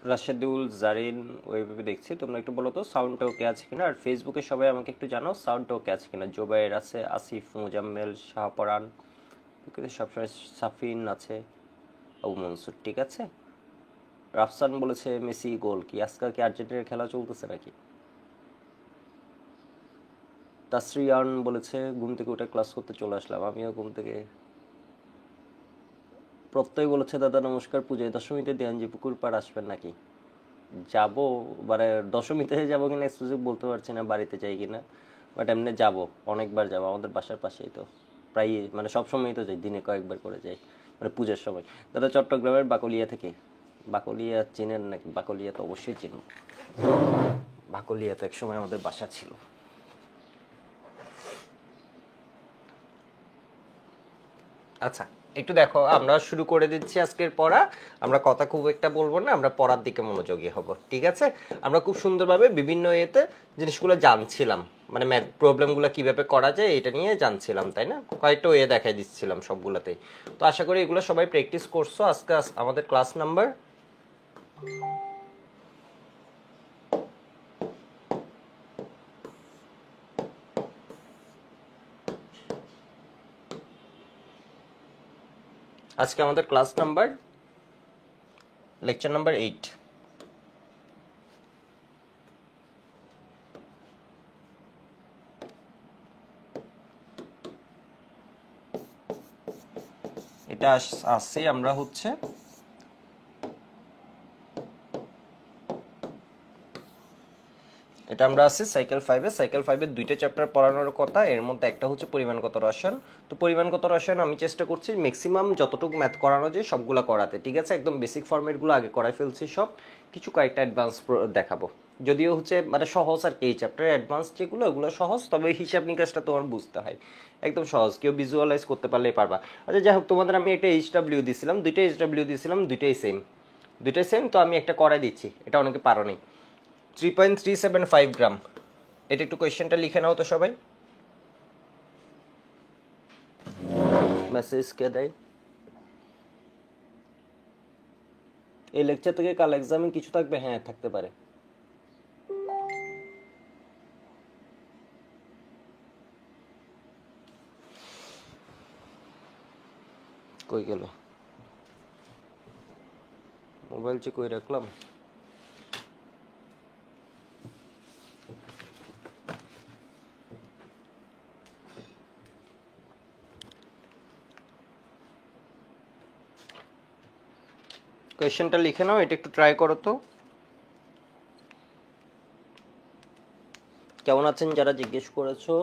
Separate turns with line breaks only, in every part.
রাশেদুল জারিন ওইভাবে দেখছি। তোমরা একটু বলো তো সাউন্ডটা ওকে আছে কিনা, আর ফেসবুকে সবাই আমাকে একটু জানাও সাউন্ডটা ওকে আছে কিনা। জোবাইর আছে, আসিফ, মুজাম্মেল, শাহপরান, সবসময় সাফিন আছে, আবু মনসুর, ঠিক আছে। রাফসান বলেছে মেসি গোল, কি আজকাল কি আর্জেন্টিনার খেলা চলতেছে নাকি? তাসরিয়ান বলেছে ঘুম থেকে উঠে ক্লাস করতে চলে আসলাম, আমিও ঘুম থেকে। প্রত্যয় বলেছে দাদা নমস্কার, পূজায় দশমীতে দেয়ানজি পুকুর পাড় আসবেন নাকি? যাব, মানে দশমীতে যাব কিনা এক্সক্লুসিভ বলতে পারছি না, বাড়িতে যাই কিনা, বাট এমনি যাব, অনেকবার যাব, আমাদের বাসার পাশেই তো, প্রায় মানে সব সময়ই তো যাই, দিনে কয়েকবার করে যাই, মানে পূজার সময়। দাদা চট্টগ্রামের বাকলিয়া থেকে। বাকলিয়া চেনেন নাকি? বাকলিয়া তো অবশ্যই চিনুন, বাকলিয়া তো একসময় আমাদের বাসা ছিল। আচ্ছা, একটু দেখো, আমরা শুরু করে দিচ্ছি আজকের পড়া। আমরা কথা খুব একটা বলবো না, আমরা পড়ার দিকে মনোযোগী হব, ঠিক আছে? আমরা খুব সুন্দরভাবে বিভিন্ন ইয়েতে জিনিসগুলো জানছিলাম, মানে ম্যাথ প্রবলেমগুলো কিভাবে করা যায় এটা নিয়ে জানছিলাম, তাই না? কয়েকটা ওয়ে দেখাই দিচ্ছিলাম সবগুলোতেই। তো আশা করি এগুলো সবাই প্র্যাকটিস করছো। আজকে আমাদের ক্লাস নাম্বার, আজকে আমাদের ক্লাস নাম্বার, লেকচার নাম্বার 8। এটা আসছে আমরা হচ্ছে এটা আমরা আছি সাইকেল 5-এর দুইটা চ্যাপ্টার পড়ানোর কথা, এর মধ্যে একটা হচ্ছে পরিমাণগত রসায়ন। তো পরিমাণগত রসায়ন আমি চেষ্টা করছি ম্যাক্সিমাম যতটুকু ম্যাথ করানো যায় সবগুলো করাতে, ঠিক আছে? একদম বেসিক ফর্মেটগুলো আগে করাই ফেলছি সব, কিছু কয়েকটা অ্যাডভান্স দেখাবো। যদিও হচ্ছে মানে সহজ আর কি, এই চ্যাপ্টারে অ্যাডভান্স যেগুলো ওগুলো সহজ, তবে হিসাব নিকাশটা তোমার বুঝতে হয়, একদম সহজ, কেউ ভিজুয়ালাইজ করতে পারলেই পারবা। আচ্ছা যাই হোক, তোমাদের আমি একটা এইচডাব্লিউ দিয়েছিলাম, দুইটা এইচডাব্লিউ দিয়েছিলাম, দুইটাই সেম, তো আমি একটা করাই দিচ্ছি, এটা অনেকে পারো নি। 3.375 গ্রাম, এটা একটু কোয়েশ্চেনটা লিখে নাও তো সবাই। মেসেজ কে দেয়? এই লেকচার থেকে কাল এক্সামে কিছু থাকবে? হ্যাঁ থাকতে পারে। কই গেল মোবাইল, যে কই রাখলাম? কোয়েশ্চেনটা লিখে নাও, এটা একটু ট্রাই করো তো। কেমন আছেন যারা জিজ্ঞেস করেছো?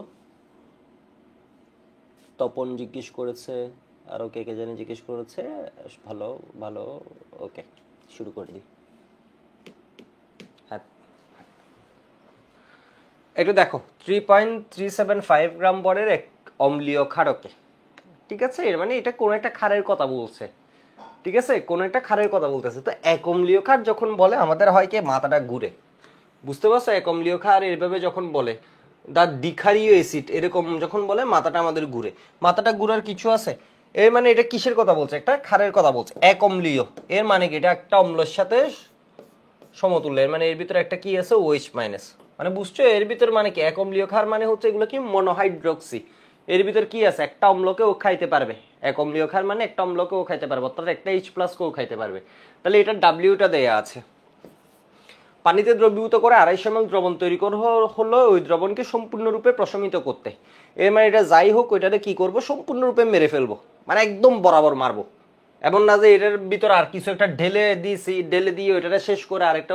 তপন জিজ্ঞেস করেছে, আরো কে কে জানি জিজ্ঞেস করেছে। ভালো, ভালো। ওকে, শুরু করে দিই। হ্যাঁ, একটু দেখো, 3.375 গ্রাম বরের এক অম্লীয় ক্ষারকে, ঠিক আছে? এর মানে এটা কোন একটা ক্ষারের কথা বলছে, ঠিক আছে? কোন একটা ক্ষারের কথা বলতেছে। তো এক অম্লীয় ক্ষার যখন বলে আমাদের হয় কি মাথাটা ঘুরে, বুঝতে পারছো? এক অম্লীয় ক্ষার এভাবে যখন বলে, দা দ্বিক্ষারীয় অ্যাসিড এরকম যখন বলে মাথাটা আমাদের ঘুরে। মাথাটা ঘুরার কিছু আছে? এর মানে এটা কিসের কথা বলছে? একটা ক্ষারের কথা বলছে, এক অম্লীয়। এর মানে কি এটা একটা অম্লের সাথে সমতুল্য, এর মানে এর ভিতরে একটা কি আছে, ওএইচ মাইনাস। মানে বুঝছো এর ভিতর মানে কি? এক অম্লীয় ক্ষার মানে হচ্ছে এগুলো কি মনোহাইড্রক্সি, এর ভিতর কি আছে, একটা অম্লকে ও খাইতে পারবে। এক অম্লীয় ক্ষার মানে একটা অম্লকে ও খাইতে পারবে, অর্থাৎ একটা এইচ প্লাস কেও খাইতে পারবে। তাহলে এটা ডাব্লিউটা দেয়া আছে। পানিতে দ্রবীভূত করে 250 ml দ্রবণ তৈরি করা হলো ওই দ্রবণকে সম্পূর্ণরূপে প্রশমিত করতে। এর মানে এটা যাই হোক, ওইটাতে কি করবো, সম্পূর্ণরূপে মেরে ফেলবো, মানে একদম বরাবর মারবো। এমন না যে এটার ভিতর আর কিছু একটা ঢেলে দিয়েছি, ঢেলে দিয়ে ওইটা শেষ করে আরেকটা,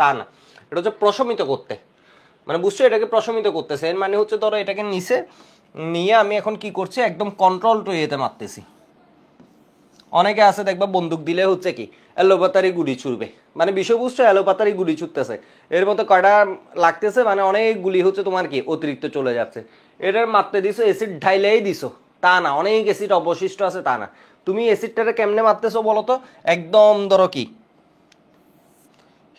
তা না। এটা হচ্ছে প্রশমিত করতে, মানে বুঝছো এটাকে প্রশমিত করতেছে। এর মানে হচ্ছে ধরো এটাকে নিচে নিয়ে আমি এখন কি করছি, একদম কন্ট্রোল টু ইয়েতে মারতেছি। অনেকে আছে দেখবা বন্দুক দিলে হচ্ছে কি এলোপাতারি গুলি ছুড়বে, মানে বিষয় বুঝছো, এলোপাতারি গুলি ছুটতেছে, এর মধ্যে কয়টা লাগতেছে, মানে অনেক গুলি হচ্ছে তোমার কি অতিরিক্ত চলে যাচ্ছে। এটার মারতে দিছো, অ্যাসিড ঢাইলেই দিছো, তা না, অনেক অ্যাসিড অবশিষ্ট আছে, তা না। তুমি অ্যাসিডটারে কেমনে মারতেছো বলো তো? একদম ধরো কি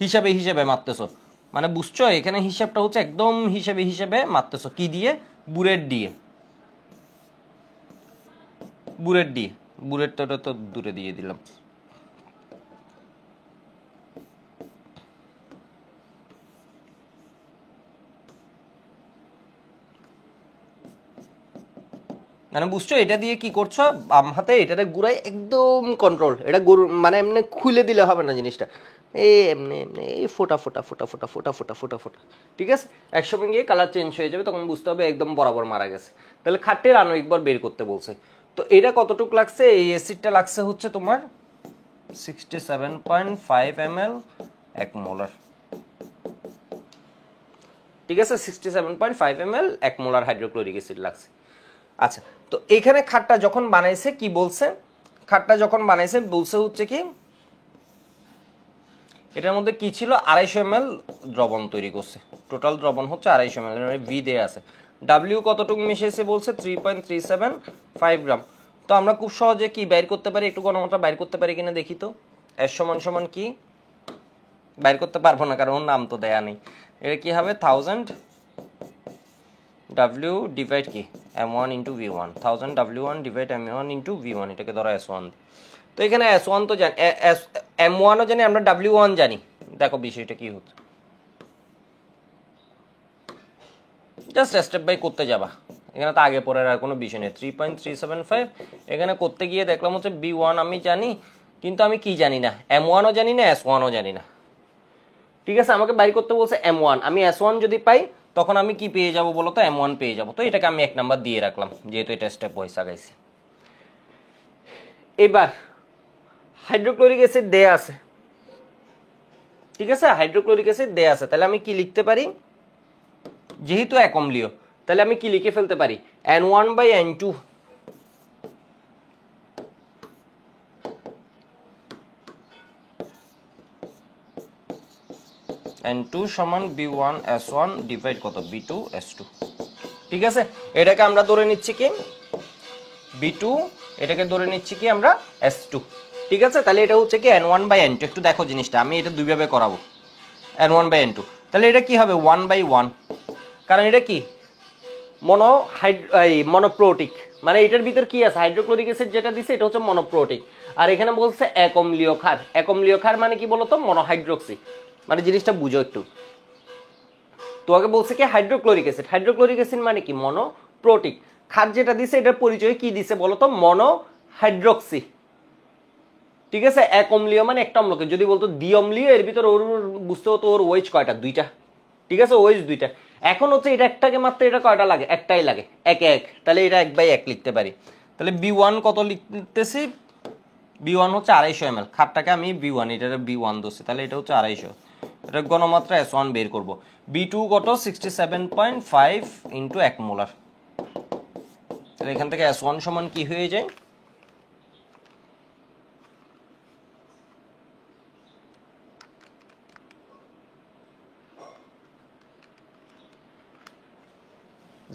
হিসাবে হিসাবে মারতেছো, মানে বুঝছো এখানে হিসাবটা হচ্ছে একদম হিসাবে হিসাবে মারতেছো। কি দিয়ে? বুলেট দিয়ে, বুলেট দিয়ে। বুলেটটা তো দূরে দিয়ে দিলাম। মানে বুঝছো, এটা দিয়ে কি করছো, বাম হাতে এটাতে গুড়াই একদম কন্ট্রোল, এটা গরু মানে এমনি খুলে দিলে হবে না জিনিসটা, এই এমনি এমনি এই ফোটা ফোটা ফোটা ফোটা ফোটা ফোটা ফোটা ফোটা, ঠিক আছে। একসময় গিয়ে কালার চেঞ্জ হয়ে যাবে, তখন বুঝতে হবে একদম বরাবর মারা গেছে। তাহলে খাটের আণবিকবার বের করতে বলছে। তো এটা কতটুকু লাগছে, এই অ্যাসিডটা লাগছে হচ্ছে তোমার 67.5 ml 1 মোলার, ঠিক আছে। 67.5 ml 1 মোলার হাইড্রোক্লোরিক অ্যাসিড লাগছে। আচ্ছা, তো এখানে খাটটা যখন বানাইছে কি বলছে, খাটটা যখন বানাইছে বলছে হচ্ছে কি এটার মধ্যে কি ছিল, 250 ml দ্রবণ তৈরি করছে, টোটাল দ্রবণ হচ্ছে 250 ml, মানে ভি দেয়া আছে। ডাব্লিউ কতটুকু মিশিয়েছে বলছে 3.375 গ্রাম। তো আমরা খুব সহজে কি বাইর করতে পারি, একটু গণমাত্রা বাইর করতে পারি কিনা দেখি তো। এস সমান সমান কি, বাইর করতে পারবো না কারণ ওর নাম তো দেয়া নেই। এটা কি হবে 1000 W ডিভাইড কি M1 into V1, 1000 W1 divide M1 into V1, এটাকে ধরো S1। তো এখানে S1 তো জানি, M1ও জানি, আমরা W1 জানি। দেখো বিষয়টা কি হচ্ছে, জাস্ট স্টেপ বাই করতে যাবা, এখানে তো আগে পরের আর কোনো বিষয় নেই। 3.375 এখানে করতে গিয়ে দেখলাম হচ্ছে B1 আমি জানি, কিন্তু আমি কি জানি না, M1ও জানি না, S1ও জানি না, ঠিক আছে। আমাকে বাইর করতে বলছে M1, আমি S1 যদি পাই তখন আমি কি পেয়ে যাব বলো তো, M1 পেয়ে যাব। তো এটাকে আমি 1 নাম্বার দিয়ে রাখলাম, যেহেতু এটা স্টেপ ওয়াইজ আগাইছি। এবার হাইড্রোক্লোরিক অ্যাসিড দেয়া আছে, ঠিক আছে, হাইড্রোক্লোরিক অ্যাসিড দেয়া আছে, তাহলে আমি কি লিখতে পারি, যেহেতু এক অম্লীয় তাহলে আমি কি লিখে ফেলতে পারি, N1/N2 N2 সমান B1S1 ডিভাইড কত B2S2, ঠিক আছে। এটাকে আমরা ধরে নিচ্ছি কি B2, এটাকে ধরে নিচ্ছি কি আমরা S2, ঠিক আছে। তাহলে এটা হচ্ছে কি N1/N2, একটু দেখো জিনিসটা, আমি এটা দুইভাবে করাবো। N1/N2, তাহলে এটা কি হবে 1/1, কারণ এটা কি মনোপ্রোটিক, মানে এটার ভিতর কি আছে, হাইড্রোক্লোরিক অ্যাসিড যেটা দিছে এটা হচ্ছে মনোপ্রোটিক। আর এখানে বলছে এক অম্লীয় ক্ষার, এক অম্লীয় ক্ষার মানে কি বলতো, মনোহাইড্রোক্সি, মানে জিনিসটা বুঝো একটু। তোমাকে বলছে কি হাইড্রোক্লোরিক অ্যাসিড, হাইড্রোক্লোরিক অ্যাসিড মানে কি মনোপ্রোটিক, ক্ষার যেটা দিছে এটার পরিচয় কি দিছে বলতো, মনোহাইড্রোক্সি, ঠিক আছে। এক অম্লীয় মানে একটা অম্লকে, যদি বলতো দ্বি অম্লীয় এর ভিতর ওর বুঝতে হতো ওর ওয়েজ কয়টা, দুইটা, ঠিক আছে, ওয়েজ দুইটা। এখন হচ্ছে এটা একটাকে মাত্র, এটা কয়টা লাগে, একটাই লাগে, এক এক, তাহলে এটা 1/1 লিখতে পারি। তাহলে B1 কত লিখতেছি, B1 হচ্ছে 250 ml, খাটটাকে আমি B1, এটা B1 ধরছি, তাহলে এটা হচ্ছে 250, এটা গণমাত্রা S1 বের করব। B2 কত 67.5 ইন্টু 1 মোলার, তাহলে এখান থেকে S1 সমান কি হয়ে যায়,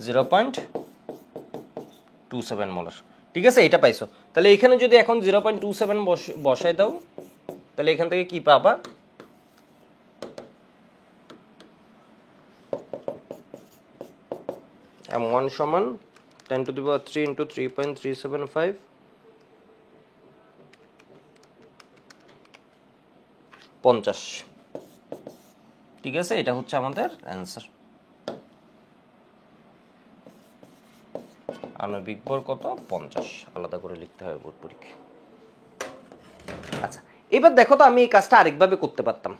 (0.27 মোলার), ঠিক আছে, এটা পাইছো। তাহলে এখানে যদি এখন 0.27 বসাই দাও, তাহলে এখান থেকে কি পাবা, M1 সমান 10⁻³ ইন্টু 3.375 50, ঠিক আছে। এটা হচ্ছে আমাদের অ্যান্সার। আণবিক ভর কত 50, আলাদা করে লিখতে হবে বোর্ড পরীক্ষায়। আচ্ছা, এবার দেখো তো আমি এই কাজটা আরেকভাবে করতে পারতাম,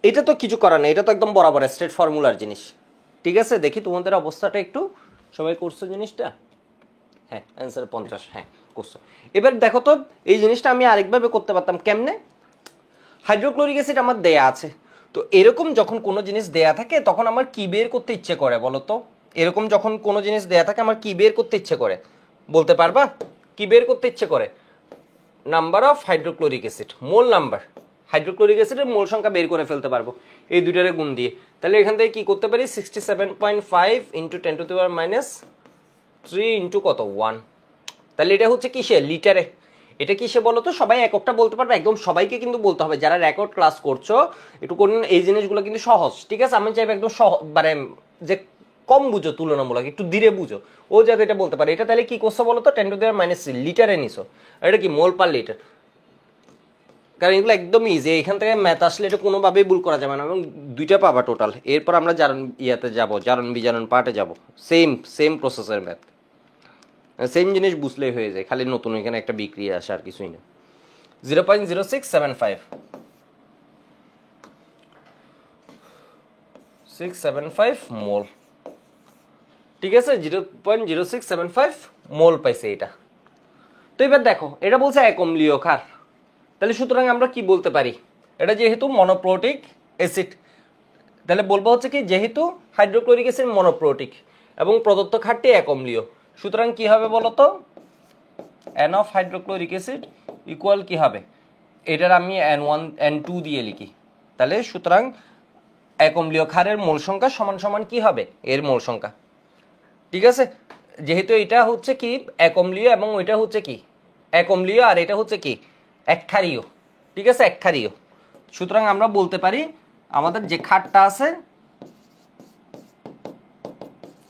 এটা তো কিছু করার নেই, এটা তো একদম বরাবর স্ট্রেট ফর্মুলার জিনিস, ঠিক আছে। দেখি তোমাদের অবস্থাটা একটু, সবাই করছো জিনিসটা, হ্যাঁ অ্যান্সার 50, হ্যাঁ করছো। এবার দেখো তো এই জিনিসটা আমি আরেকভাবে করতে পারতাম, কেমনে, হাইড্রোক্লোরিক অ্যাসিড আমার দেয়া আছে, তো এরকম যখন কোনো জিনিস দেয়া থাকে তখন আমার কি বের করতে ইচ্ছে করে বলো তো, এরকম যখন কোনো জিনিস দেয়া থাকে আমার কি বের করতে ইচ্ছে করে, বলতে পারবা কি বের করতে ইচ্ছে করে, number of hydrochloric acid, mole number, hydrochloric অ্যাসিডের মোল সংখ্যা বের করে ফেলতে পারবো এই দুইটারে গুণ দিয়ে। তাহলে এখান থেকে কি করতে পারি, 67.5 ইন্টু 10⁻³ ইন্টু কত 1, তাহলে এটা হচ্ছে কিসে, লিটারে, এটা কিসে বলো তো, সবাই এককটা বলতে পারবে, একদম সবাইকে কিন্তু বলতে হবে, যারা রেকর্ড ক্লাস করছো একটু করুন, এই জিনিসগুলো কিন্তু সহজ, ঠিক আছে। আমি চাইবো একদম মানে যে কম বুঝো তুলনামূলক, একটু ধীরে বুঝো, ও যাতে এটা বলতে পারে। এটা তাহলে কি করছো বলো তো, 10⁻³ লিটারে নিছো, এটা কি মোল পার লিটার, কারণ এগুলো একদম ইজি, এখান থেকে ম্যাথ আসলে এটা কোনোভাবেই ভুল করা যাবে না, এবং দুইটা পাবা টোটাল। এরপর আমরা জারণ ইয়াতে যাব, জারণ বিজারণ পার্টে যাব, সেম সেম প্রসেসের ম্যাথ, সেম জিনিস বুঝলেই হয়ে যায়, খালি নতুন এখানে একটা বিক্রিয়া আসে আর কিছুই না। 0.0675 675 মোল, ঠিক আছে, 0.0675 মোল পাইছে এটা। তো এবার দেখো এটা বলছে এক অম্লীয় ক্ষার, তাহলে সুতরাং আমরা কি বলতে পারি, এটা যেহেতু মনোপ্রোটিক অ্যাসিড, তাহলে বলবো হচ্ছে কি যেহেতু হাইড্রোক্লোরিক অ্যাসিড মনোপ্রোটিক এবং প্রদত্ত ক্ষারটি এক অম্লীয়, সুতরাং কি হবে বলতো, N of hydrochloric acid equal কি হবে, এটার আমি N1 N2 দিয়ে লিখি, তাহলে সুতরাং এক অম্লীয় ক্ষারের মোল সংখ্যা সমান সমান কি হবে, এর মোল সংখ্যা, ঠিক আছে। যেহেতু এটা হচ্ছে কি এক অম্লীয় এবং ওইটা হচ্ছে কি এক অম্লীয়, আর এটা হচ্ছে কি এক ক্ষারীয়, ঠিক আছে, এক ক্ষারীয়, সুতরাং আমরা বলতে পারি আমাদের যে ক্ষারটা আছে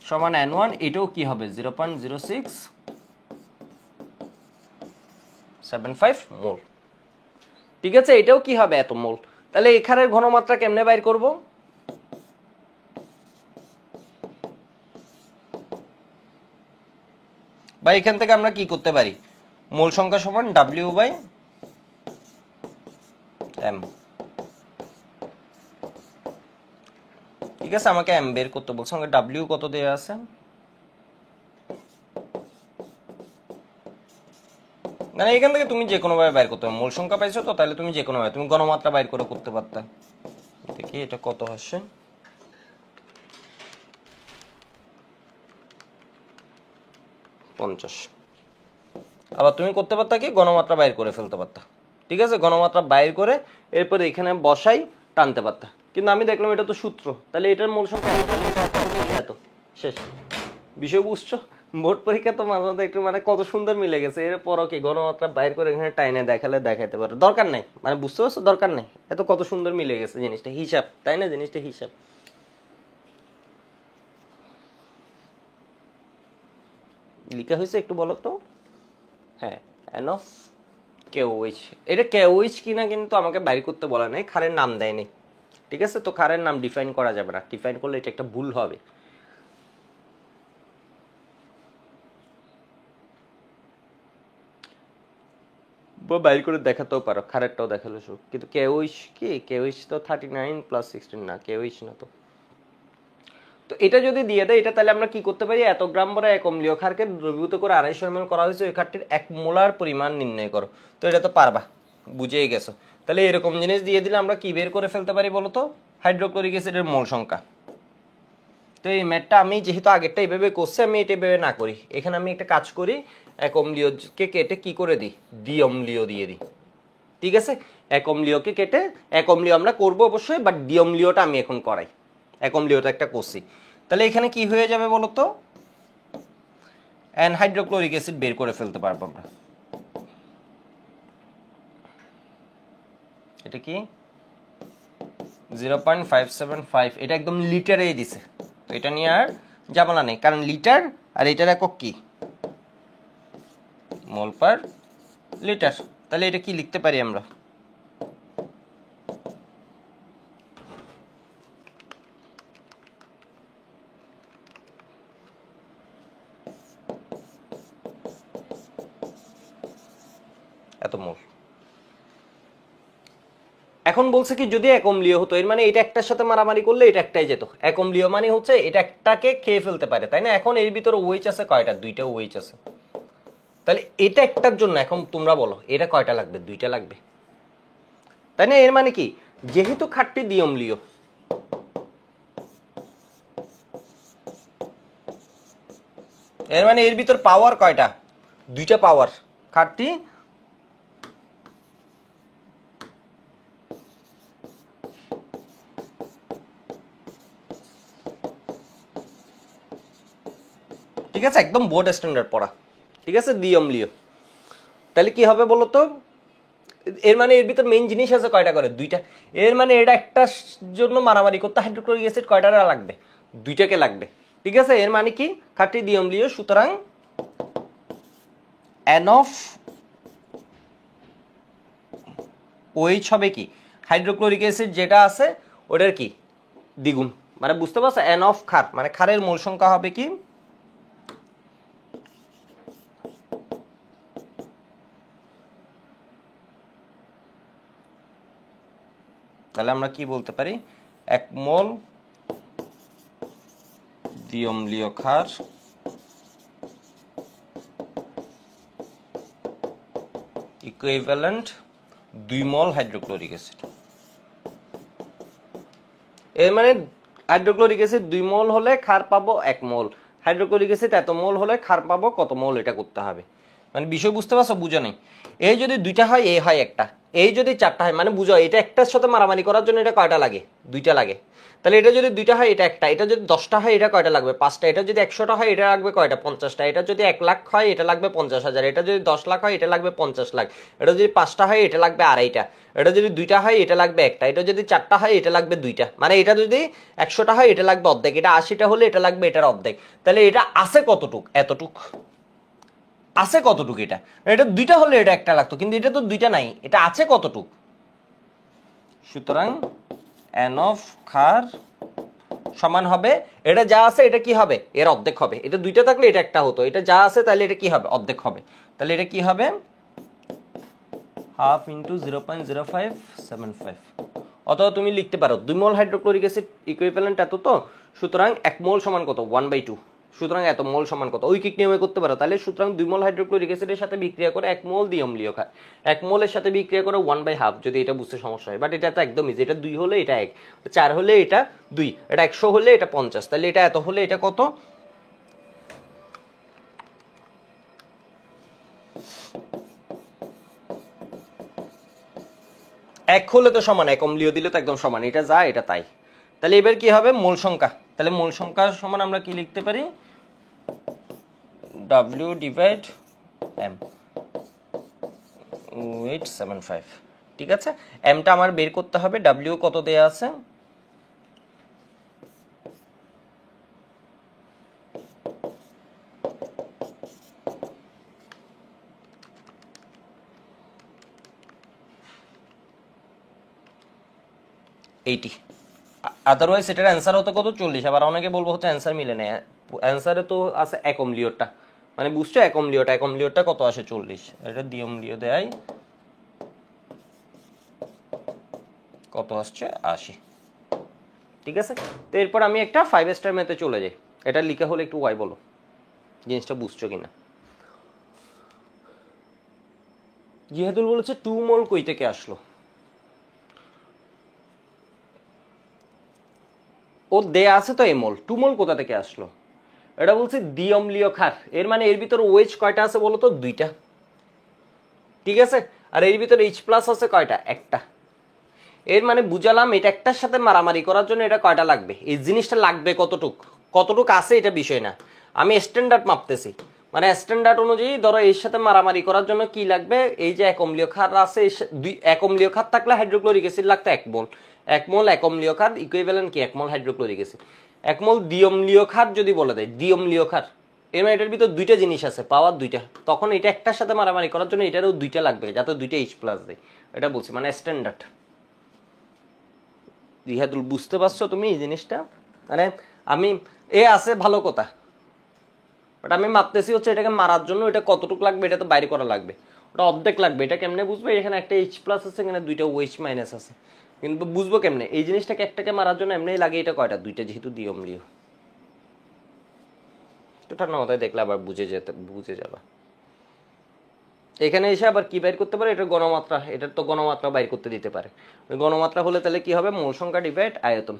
সমান N1, এটাও কি হবে 0.0675 মোল, ঠিক আছে, এটাও কি হবে এত মোল। তাহলে এই ক্ষারের ঘনমাত্রা কেমনে বাইর করব, বা এখান থেকে আমরা কি করতে পারি, মোল সংখ্যা সমান W/M, ঠিক আছে, আমাকে M বের করতে বলছে, আমাকে W কত দেয়া আছে, মানে এখান থেকে তুমি যে কোনো ভাবে বাইর করতে পারো, মূল সংখ্যা পাইছো তো, তাহলে তুমি যে কোনো ভাবে তুমি ঘনমাত্রা বাইর করে করতে পারতা। দেখি এটা কত আসছে, পঞ্চাশ। আবার তুমি করতে পারতা কি ঘনমাত্রা বাইর করে ফেলতে পারতা, ঠিক আছে, ঘনমাত্রা বাইর করে এরপরে এখানে বসাই টানতে পারতা, কিন্তু আমি দেখলাম এটা তো সূত্র, তাহলে এটার মূল সংখ্যা এত, শেষ বিষয়, বুঝছো। বোর্ড পরীক্ষা তো মাঝে মাঝে একটু মানে কত সুন্দর মিলে গেছে, এরপরও কি ঘনমাত্রা বাইর করে এখানে টাইনে দেখালে দেখাইতে পারো, দরকার নাই, মানে বুঝতে পারছো, দরকার নাই, এত কত সুন্দর মিলে গেছে জিনিসটা, হিসাব, তাই না, জিনিসটা হিসাব। লিখা হয়েছে একটু বলো তো, হ্যাঁ, এন অফ কেওইচ, এটা কেওইচ কিনা কিন্তু আমাকে বাইর করতে বলা নাই, ক্ষারের নাম দেয়নি, ঠিক আছে, তো ক্ষারের নাম ডিফাইন করা যাবে না, ডিফাইন করলে এটা একটা ভুল হবে। বাইর করে দেখাতেও পারো, খারেরটাও দেখালো সব, কিন্তু কেওইচ কি, কেওইচ তো 39 + 16 না, কেওইচ না তো। তো এটা যদি দিয়ে দেয় এটা, তাহলে আমরা কি করতে পারি, এত গ্রাম ভরা এক অম্লীয় ক্ষারকে দ্রবীভূত করে 250 ml করা হয়েছে, ওই ক্ষারটির 1 মোলার পরিমাণ নির্ণয় করো, তো এটা তো পারবা, বুঝেই গেছো। তাহলে এরকম জিনিস দিয়ে দিলে আমরা কি বের করে ফেলতে পারি বলতো, হাইড্রোক্লোরিক অ্যাসিডের মোল সংখ্যা। তো এই ম্যাথটা আমি যেহেতু আগেরটা এইভাবে করছি, আমি এটা এইভাবে না করি, এখানে আমি একটা কাজ করি, এক অম্লীয়কে কেটে কি করে দিই, দ্বি অম্লীয় দিয়ে দিই, ঠিক আছে, এক অম্লীয়কে কেটে, এক অম্লীয় আমরা করবো অবশ্যই, বাট দ্বি অম্লীয়টা আমি এখন করাই, এক অম্লীয়টা একটা করছি, তাহলে এখানে কি হয়ে যাবে বলতো, হাইড্রোক্লোরিক অ্যাসিড বের করে ফেলতে পারবো আমরা। এটা কি 0.575, এটা একদম লিটারেই দিছে, তো এটা নিয়ে আর ঝামেলা নেই, কারণ লিটার আর এটার একক কি, মোল পার লিটার। তাহলে এটা কি লিখতে পারি আমরা, এত মোল। এখন বলছে কি যদি এক অম্লীয় হতো, এর মানে এটা একটার সাথে মারামারি করলে এটা একটাই যেত, এক অম্লীয় মানে হচ্ছে এটা একটাকে খেয়ে ফেলতে পারে, তাই না, এখন এর ভিতরে ওয়েচ আছে কয়টা, দুইটা ওয়েচ আছে, তাহলে এটা একটার জন্য এখন তোমরা বলো এটা কয়টা লাগবে, দুইটা লাগবে, তাই না, এর মানে কি যেহেতু ক্ষারটি দ্বি অম্লীয়, এর মানে এর ভিতর পাওয়ার কয়টা, দুইটা পাওয়ার, ক্ষারটি ঠিক আছে, একদম বোর্ড স্ট্যান্ডার্ড পড়া, ঠিক আছে, দ্বি অম্লীয়, তাহলে কি হবে বলো তো, এর মানে এর ভিতর মেইন জিনিস আছে কয়টা করে, দুইটা, এর মানে এটা একটার জন্য মারামারি করতে হাইড্রোক্লোরিক অ্যাসিড কয়টা লাগবে, দুইটাকে লাগবে, ঠিক আছে, এর মানে কি ক্ষারটি দ্বি অম্লীয়, সুতরাং এন অফ OH হবে কি হাইড্রোক্লোরিক অ্যাসিড যেটা আছে ওটার কি দ্বিগুণ, মানে বুঝতে পারছো N অফ ক্ষার মানে ক্ষারের মোল সংখ্যা হবে কি, তাহলে আমরা কি বলতে পারি 1 মোল দ্বিঅম্লীয় ক্ষার ইকুইভ্যালেন্ট 2 মোল হাইড্রোক্লোরিক অ্যাসিড। এর মানে হাইড্রোক্লোরিক অ্যাসিড 2 মোল হলে ক্ষার পাবো 1 মোল, হাইড্রোক্লোরিক অ্যাসিড এত মোল হলে ক্ষার পাবো কত মোল, এটা করতে হবে। মানে বিষয় বুঝতে পারছো, বুঝো নেই? এই যদি দুইটা হয় এ হয় একটা, এই যদি চারটা হয় মানে বুঝো এটা একটার সাথে মারামারি করার জন্য এটা কয়টা লাগে, দুইটা লাগে। তাহলে এটা যদি দুইটা হয় এটা একটা, এটা যদি 10টা হয় এটা কয়টা লাগবে, 5টা। এটা যদি 100টা হয় এটা লাগবে কয়টা, 50টা। এটা যদি 1 লাখ হয় এটা লাগবে 50,000। এটা যদি 10 লাখ হয় এটা লাগবে 50 লাখ। এটা যদি 5টা হয় এটা লাগবে আড়াইটা। এটা যদি দুইটা হয় এটা লাগবে একটা। এটা যদি 4টা হয় এটা লাগবে দুইটা। মানে এটা যদি 100টা হয় এটা লাগবে অর্ধেক। এটা 80টা হলে এটা লাগবে এটার অর্ধেক। তাহলে এটা আছে কতটুক, এতটুক আছে কতটুক, এটা এটা দুইটা হলে এটা একটা লাগতো, কিন্তু এটা তো দুইটা নাই, এটা আছে কতটুক। সুতরাং N অফ ক্ষার সমান হবে এটা যা আছে এটা কি হবে এর অর্ধেক হবে। এটা দুইটা থাকলে এটা একটা হতো, এটা যা আছে তাহলে এটা কি হবে অর্ধেক হবে। তাহলে এটা কি হবে হাফ ইন্টু 0.0575। অথবা তুমি লিখতে পারো 2 মোল হাইড্রোক্লোরিক অ্যাসিড ইকুইভ্যালেন্ট এত, তো সুতরাং 1 মোল সমান কত 1/2, সুতরাং এত মোল সমান কত ঐকিক নিয়মে করতে পারো। তাহলে সুতরাং 2 মোল হাইড্রোক্লোরিক অ্যাসিডের সাথে বিক্রিয়া করে 1 মোল দ্বিঅম্লীয় ক্ষার, 1 মোলের সাথে বিক্রিয়া করে 1/2, যদি এটা বুঝতে সমস্যা হয়। বাট এটা তো একদম ইজি, এটা 2 হলে এটা 1, 4 হলে এটা 2, এটা 100 হলে এটা 50, তাহলে এটা এত হলে এটা কত, এক হলে তো সমান, এক অম্লীয় দিলে তো একদম সমান, এটা যা এটা তাই। তাহলে এবার কি হবে মোল সংখ্যা, তাহলে মোল সংখ্যার সমান আমরা কি লিখতে পারি W ডিভাইড M 875। ঠিক আছে, এমটা আমার বের করতে হবে, W কত দেয়া আছে, আদারওয়াইজ এটার অ্যান্সার হতো কত 40। আবার অনেকে বলবো হচ্ছে অ্যান্সার মিলে নেয়, অ্যান্সারে তো আছে এক অম্লীয়টা, মানে বুঝছো এক অম্লীয়টা, এক অম্লীয়টা কত আসে 40, এটা দ্বিঅম্লীয় দেয় কত আসছে 80। ঠিক আছে, তো এরপর আমি একটা 5 স্টার ম্যাথে চলে যাই। এটা লিখা হলে একটু ওয়াই বলো, জিনিসটা বুঝছো কিনা। জিহাদুল বলেছে 2 মোল কই থেকে আসলো, ও দেয়া আছে তো এমোল, 2 মোল কোথা থেকে আসলো। এটা বলছে দ্বিঅম্লীয় ক্ষার, এর মানে এর ভিতর ওএইচ কয়টা আছে বলো তো, দুইটা। ঠিক আছে, আর এর ভিতর এইচ প্লাস আছে কয়টা, একটা। এর মানে বুঝালাম এটা একটার সাথে মারামারি করার জন্য এটা কয়টা লাগবে, এই জিনিসটা লাগবে কতটুক, কতটুক আছে এটা বিষয় না, আমি স্ট্যান্ডার্ড মাপতেছি। মানে স্ট্যান্ডার্ড অনুযায়ী ধরো এর সাথে মারামারি করার জন্য কি লাগবে, এই যে এক অম্লীয় ক্ষার আছে, এক অম্লীয় ক্ষার থাকলে হাইড্রোক্লোরিক অ্যাসিড লাগতো 1 মোল, 1 মোল এক অম্লীয় ক্ষার ইকুইভ্যালেন্ট কি 1 মোল হাইড্রোক্লোরিক অ্যাসিড। 1 মোল দ্বিঅম্লীয় ক্ষার যদি বলে দেয়, দ্বিঅম্লীয় ক্ষার এর মানে এটার ভিতর দুইটা জিনিস আছে, পাওয়ার দুইটা, তখন এটা একটার সাথে মারামারি করার জন্য এটারও দুইটা লাগবে, যাতে দুইটা এইচ প্লাস দেয়, এটা বলছি মানে স্ট্যান্ডার্ড। রিহাদুল বুঝতে পারছো তুমি এই জিনিসটা, মানে আমি এ আছে ভালো কথা, বাট আমি মাপতেছি হচ্ছে এটাকে মারার জন্য এটা কতটুকু লাগবে এটা তো বাইরে করা লাগবে, ওটা অর্ধেক লাগবে। এটা কেমনে বুঝবে, এখানে একটা এইচ প্লাস আছে, এখানে দুইটা ওএইচ মাইনাস আছে, কিন্তু বুঝবো কেমনে এই জিনিসটাকে, একটাকে মারার জন্য এমনি লাগে এটা কয়টা, দুইটা, যেহেতু দ্বিঅম্লীয়। তো ঠান্ডা মাথায় দেখলে আবার বুঝে যাবা। এখানে এসে আবার কি বাইর করতে পারে, এটা গণমাত্রা, এটার তো গণমাত্রা বাইর করতে দিতে পারে। গণমাত্রা হলে তাহলে কি হবে, মোল সংখ্যা ডিভাইড আয়তন,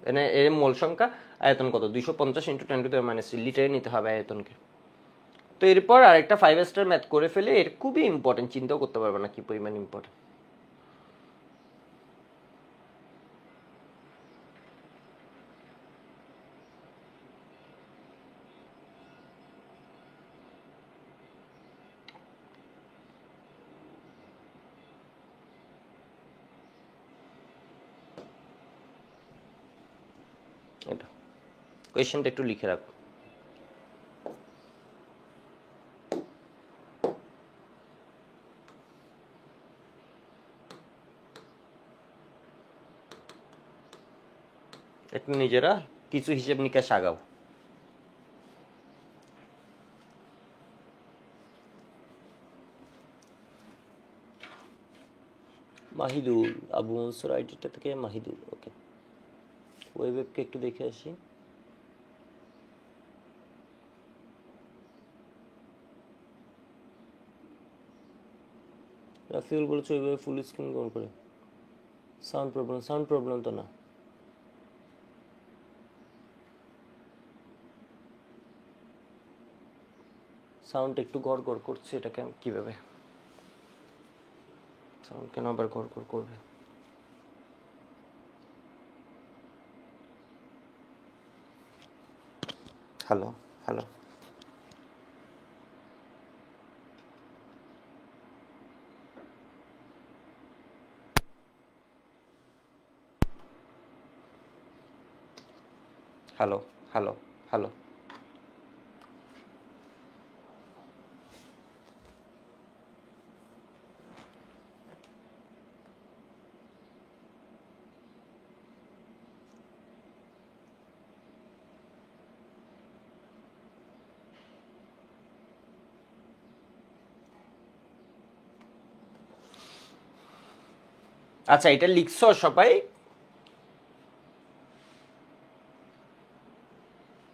এখানে এর মোল সংখ্যা, আয়তন কত 250 × 10⁻³ লিটারে নিতে হবে আয়তনকে। তো এরপর আরেকটা 5 স্টার ম্যাথ করে ফেলে, এর খুবই ইম্পর্টেন্ট, চিন্তাও করতে পারবে না কি পরিমাণ ইম্পর্টেন্ট। এটা কোয়েশ্চেনটা একটু লিখে রাখো। একটু নিজেরা কিছু হিসেব নিকাশ আগাও। মাহিদুল, আবু মনসুর আইডিটা থেকে মাহিদুল। ওকে, ওয়েবকে একটু দেখে আসি। রাফিউল বলেছে ওইভাবে ফুল স্ক্রিন অন করে। সাউন্ড প্রবলেম তো না। সাউন্ড একটু গড় করছে, এটাকে কিভাবে সাউন্ড কেন আবার গড় করবে? Hello hello, hello hello hello. আচ্ছা, এটা লিখছো সবাই?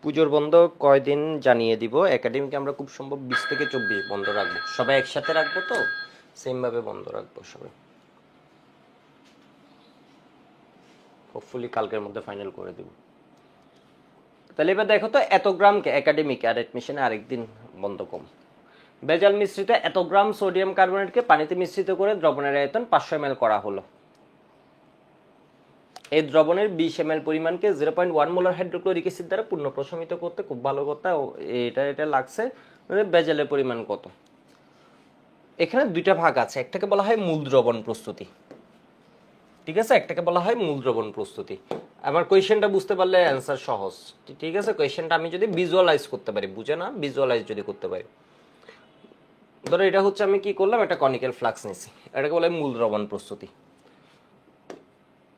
পুজোর বন্ধ কয়দিন জানিয়ে দিব। একাডেমিকে আমরা খুব সম্ভব 20 থেকে 24 বন্ধ রাখবো। সবাই একসাথে রাখবো তো, সেম ভাবে বন্ধ রাখবো সবাই। হোপফুলি কালকের মধ্যে ফাইনাল করে দিব। তাহলে এবার দেখো তো, এত গ্রামকে একাডেমিক আর অ্যাডমিশনে আরেকদিন বন্ধ কম। ভেজাল মিশ্রিত এত গ্রাম সোডিয়াম কার্বনেটকে পানিতে মিশ্রিত করে দ্রবণের আয়তন 500 ml করা হলো। এই দ্রবণের 20 ml পরিমাণকে 0.1 মোলার হাইড্রোক্লোরিক অ্যাসিড দ্বারা পুনঃ প্রশমিত করতে খুব ভালো কথা। এটা লাগছে। ভেজালের পরিমাণ কত? এখানে দুইটা ভাগ আছে, একটাকে বলা হয় মূল দ্রবণ প্রস্তুতি, ঠিক আছে, একটাকে বলা হয় মূল দ্রবণ প্রস্তুতি। আমার কোয়েশ্চেনটা বুঝতে পারলে অ্যান্সার সহজ, ঠিক আছে। কোয়েশ্চেনটা আমি যদি ভিজুয়ালাইজ করতে পারি, বুঝে না, ভিজুয়ালাইজ যদি করতে পারি। ধরো এটা হচ্ছে, আমি কি করলাম, একটা কনিক্যাল ফ্লাক্স নিছি, এটাকে বলে মূল দ্রবণ প্রস্তুতি।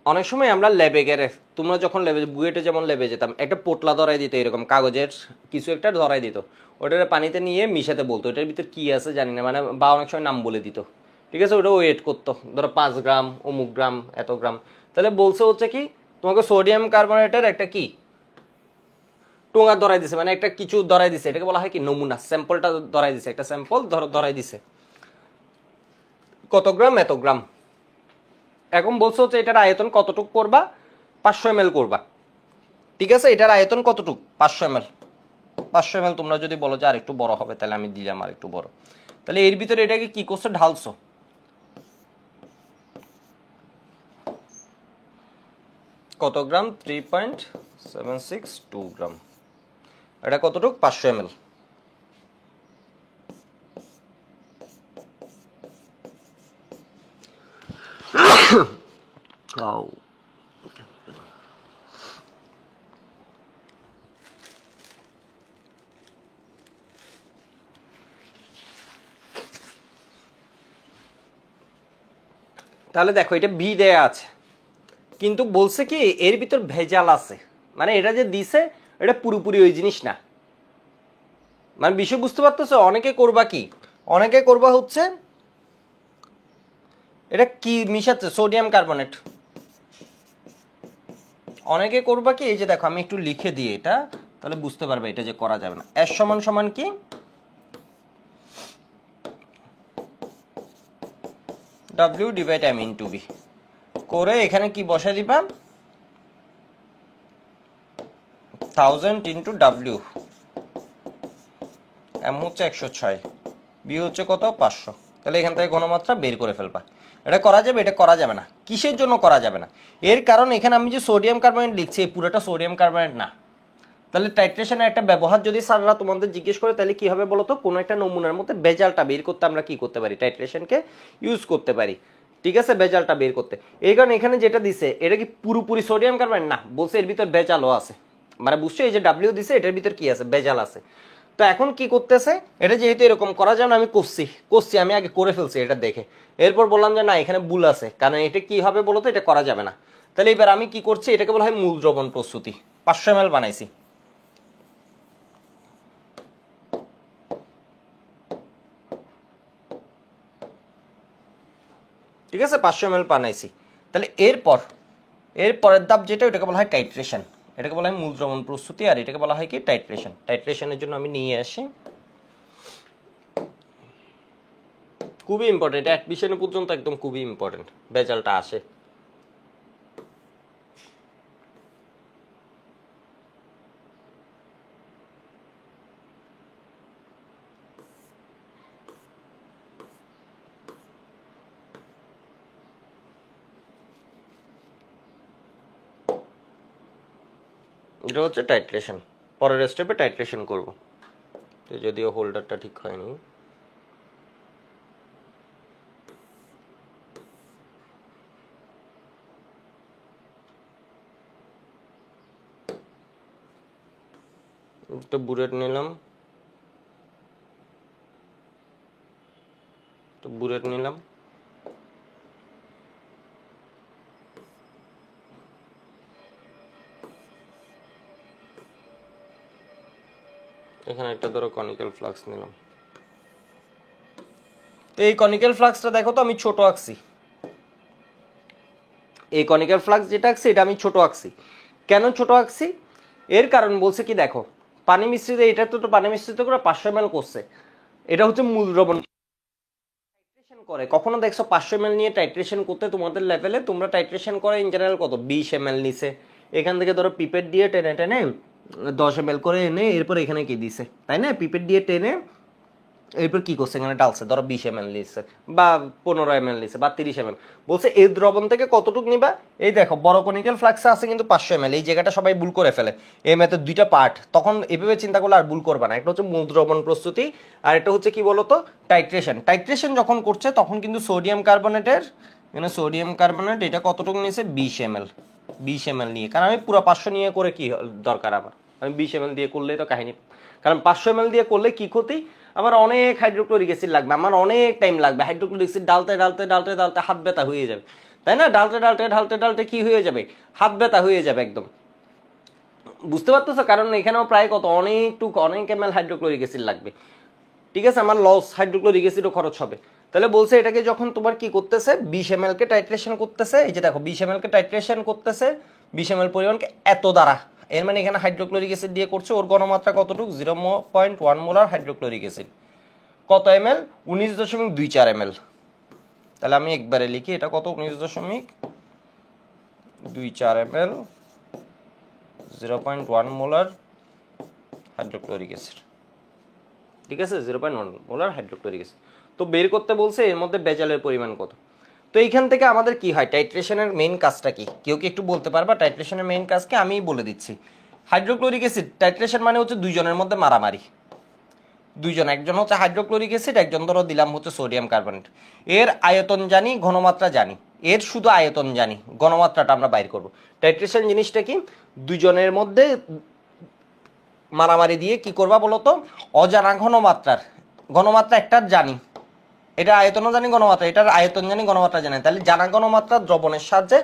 অনেক সময় আমরা ল্যাবে গেলে, তোমরা যখন ল্যাবে, বুয়েটে যেমন ল্যাবে যেতাম, একটা পোটলা ধরাই দিত, এরকম কাগজের কিছু একটা ধরাই দিত, ওটা পানিতে নিয়ে মিশাতে বলতো, ওটার ভিতর কি আছে জানি না, মানে বা অনেক সময় নাম বলে দিত, ঠিক আছে। ওটা ওয়েট করতো, ধরো 5 গ্রাম, অমুক গ্রাম, এত গ্রাম। তাহলে বলছে হচ্ছে কি, তোমাকে সোডিয়াম কার্বনেটের একটা কি টোঙা ধরাই দিছে, মানে একটা কিছু ধরাই দিছে, এটাকে বলা হয় কি নমুনা, স্যাম্পলটা ধরাই দিছে, একটা স্যাম্পল ধরাই দিছে, কত গ্রাম, এত গ্রাম। এখন বলছো হচ্ছে এটার আয়তন কতটুক করবা, 500 ml করবা, ঠিক আছে। এটার আয়তন কতটুক, 500 ml। 500 ml তোমরা যদি বলো যে আর একটু বড় হবে, তাহলে আমি দিলাম আর একটু বড়। তাহলে এর ভিতরে এটাকে কি করছো, ঢালছো। কত গ্রাম, 3.762 গ্রাম। এটা কতটুক, 500 ml। তাহলে দেখো, এটা বি দেয়া আছে, কিন্তু বলছে কি এর ভিতর ভেজাল আছে, মানে এটা যে দিছে এটা পুরোপুরি ওই জিনিস না, মানে বিষয় বুঝতে পারতেছো। অনেকে করবা কি, অনেকে করবা হচ্ছে এটা কি মিশাচ্ছে, সোডিয়াম কার্বনেট। অনেকে করবা কি, এই যে দেখো আমি একটু লিখে দিই এটা, তাহলে বুঝতে পারবে এটা যে করা যাবে না। এস সমান সমান কি, W divide M into B করে এখানে কি বসাই দিবা, 1000 ইনটু W, M হচ্ছে 106, B হচ্ছে কত, 500। তাহলে এখান থেকে ঘনমাত্রা বের করে ফেলবা। এটা করা যাবে, এটা করা যাবে না। কিসের জন্য করা যাবে না, এর কারণ এখানে আমি যে সোডিয়াম কার্বনেট লিখছি, এই পুরোটা সোডিয়াম কার্বনেট না। তাহলে টাইট্রেশনের একটা ব্যবহার যদি স্যাররা তোমাদের জিজ্ঞেস করে, তাহলে কি হবে বলো তো, কোনো একটা নমুনার মধ্যে ভেজালটা বের করতে আমরা কি করতে পারি, টাইট্রেশনকে ইউজ করতে পারি, ঠিক আছে, ভেজালটা বের করতে। এই কারণে এখানে যেটা দিছে, এটা কি পুরোপুরি সোডিয়াম কার্বনেট না, বলছে এর ভিতর ভেজালও আছে, মানে বুঝছো, এই যে ডাব্লিউ দিছে এটার ভিতর কি আছে, ভেজাল আছে। তো এখন কি করতেছে, এটা যেহেতু এরকম করা যায় না, আমি করছি আমি আগে করে ফেলছি এটা দেখে, এরপর বললাম যে না, এখানে ভুল আছে, কারণ এটা কি হবে বলো তো, এটা করা যাবে না। তাহলে এবার আমি কি করছি, এটাকে বলা হয় মূল দ্রবণ প্রস্তুতি। 500 ml বানাইছি, ঠিক আছে, 500 ml বানাইছি। তাহলে এর পরের ধাপ যেটা, ওটাকে বলা হয় টাইট্রেশন। এটাকে বলা হয় মূল দ্রবণ প্রস্তুতি, আর এটাকে বলা হয় কি টাইট্রেশন। টাইট্রেশনের জন্য আমি নিয়ে আসি, খুবই ইম্পর্টেন্ট, অ্যাডমিশন পর্যন্ত একদম খুবই ইম্পর্টেন্ট ভেজালটা আসে। এটা হচ্ছে টাইট্রেশন, পরের স্টেপে টাইট্রেশন করব। তো যদিও হোল্ডারটা ঠিক হয়নি, একটু বুলেট নিলাম, এখানে একটা ধরো কনিক্যাল ফ্লাক্স নিলাম। তো এই কনিক্যাল ফ্লাক্সটা দেখো তো আমি ছোট আঁকছি, এই কনিক্যাল ফ্লাক্স যেটা আঁকছি এটা আমি ছোট আঁকছি। কেন ছোট আঁকছি, এর কারণ বলছে কি দেখো, পানি মিশ্রিত, এটা তো পানি মিশ্রিত করে 500 ml করছে, এটা হচ্ছে মূল দ্রবণ টাইট্রেশন করে। কখনো দেখছো 500 ml নিয়ে টাইট্রেশন করতে তোমাদের লেভেলে, তোমরা টাইট্রেশন করে ইন জেনারেল কত 20 ml নিছে, এখান থেকে ধরো পিপেট দিয়ে টেনে টেনে 10 ml করে এনে এরপর এখানে কি দিছে, তাই না, পিপেট দিয়ে টেনে এরপর কি করছে, এখানে ডালছে, ধরো 20 ml নিচ্ছে বা 15 ml নিচ্ছে বা 30 ml, বলছে এই দ্রবণ থেকে কতটুকু নিবা। এই দেখো বড় কনিক্যাল ফ্লাক্সে আছে কিন্তু 500 ml, এই জায়গাটা সবাই ভুল করে ফেলে। এই ম্যাথের দুইটা পার্ট, তখন এভাবে চিন্তা করলে আর ভুল করবে না। একটা হচ্ছে মূল দ্রবণ প্রস্তুতি, আর একটা হচ্ছে কি বলতো টাইট্রেশন। টাইট্রেশন যখন করছে তখন কিন্তু সোডিয়াম কার্বনেটের, এখানে সোডিয়াম কার্বনেট এটা কতটুকু নিয়েছে 20 ml, 20 ml নিয়ে, কারণ আমি পুরো 500 নিয়ে করে কি দরকার আমার, আমি 20 ml দিয়ে করলেই তো কাহিনী। কারণ 500 ml দিয়ে করলে কি ক্ষতি, আমার অনেক হাইড্রোক্লোরিক অ্যাসিড লাগবে, আমার অনেক টাইম লাগবে, হাইড্রোক্লোরিক অ্যাসিড ডালতে ডালতে ডালতে ডালতে হাত ব্যথা হয়ে যাবে, তাই না, ডালতে ডালতে ঢালতে ঢালতে কি হয়ে যাবে, হাত ব্যথা হয়ে যাবে একদম, বুঝতে পারতেছো। কারণ এখানেও প্রায় কত অনেক এমএল হাইড্রোক্লোরিক অ্যাসিড লাগবে, ঠিক আছে, আমার লস হাইড্রোক্লোরিক অ্যাসিডও খরচ হবে। তাহলে বলছে এটাকে যখন তোমার কি করতেছে 20 ml কে টাইট্রেশন করতেছে, এই যে দেখো 20 ml কে টাইট্রেশন করতেছে, 20 ml পরিমাণকে এত দ্বারা, এর মানে এখানে হাইড্রোক্লোরিক অ্যাসিড দিয়ে করছে, ওর ঘনমাত্রা কতটুকু 0.1 মোলার হাইড্রোক্লোরিক অ্যাসিড, কত এমএল 19.24 ml। তাহলে আমি একবারে লিখি, এটা কত 19.24 ml, 0.1 মোলার হাইড্রোক্লোরিক অ্যাসিড, ঠিক আছে, 0.1 মোলার হাইড্রোক্লোরিক অ্যাসিড। তো বের করতে বলছে এর মধ্যে বেজালের পরিমাণ কত। তো এইখান থেকে আমাদের কি হয়, টাইট্রেশনের মেইন কাজটা কি, কেউ কি একটু বলতে পারবা টাইট্রেশনের মেইন কাজকে? আমিই বলে দিচ্ছি। হাইড্রোক্লোরিক অ্যাসিড, টাইট্রেশন মানে হচ্ছে দুইজনের মধ্যে মারামারি, দুইজন, একজন হচ্ছে হাইড্রোক্লোরিক অ্যাসিড, একজন ধরো দিলাম হচ্ছে সোডিয়াম কার্বনেট। এর আয়তন জানি, ঘনমাত্রা জানি, এর শুধু আয়তন জানি, ঘনমাত্রাটা আমরা বাইর করব। টাইট্রেশন জিনিসটা কি, দুজনের মধ্যে মারামারি দিয়ে কি করবা বলতো, অজানা ঘনমাত্রা একটার জানি, এটা আয়তনও জানি, ঘনমাত্রা, এটার আয়তন জানি, ঘনমাত্রা জানি, তাহলে জানা ঘনমাত্রা দ্রবণের সাহায্যে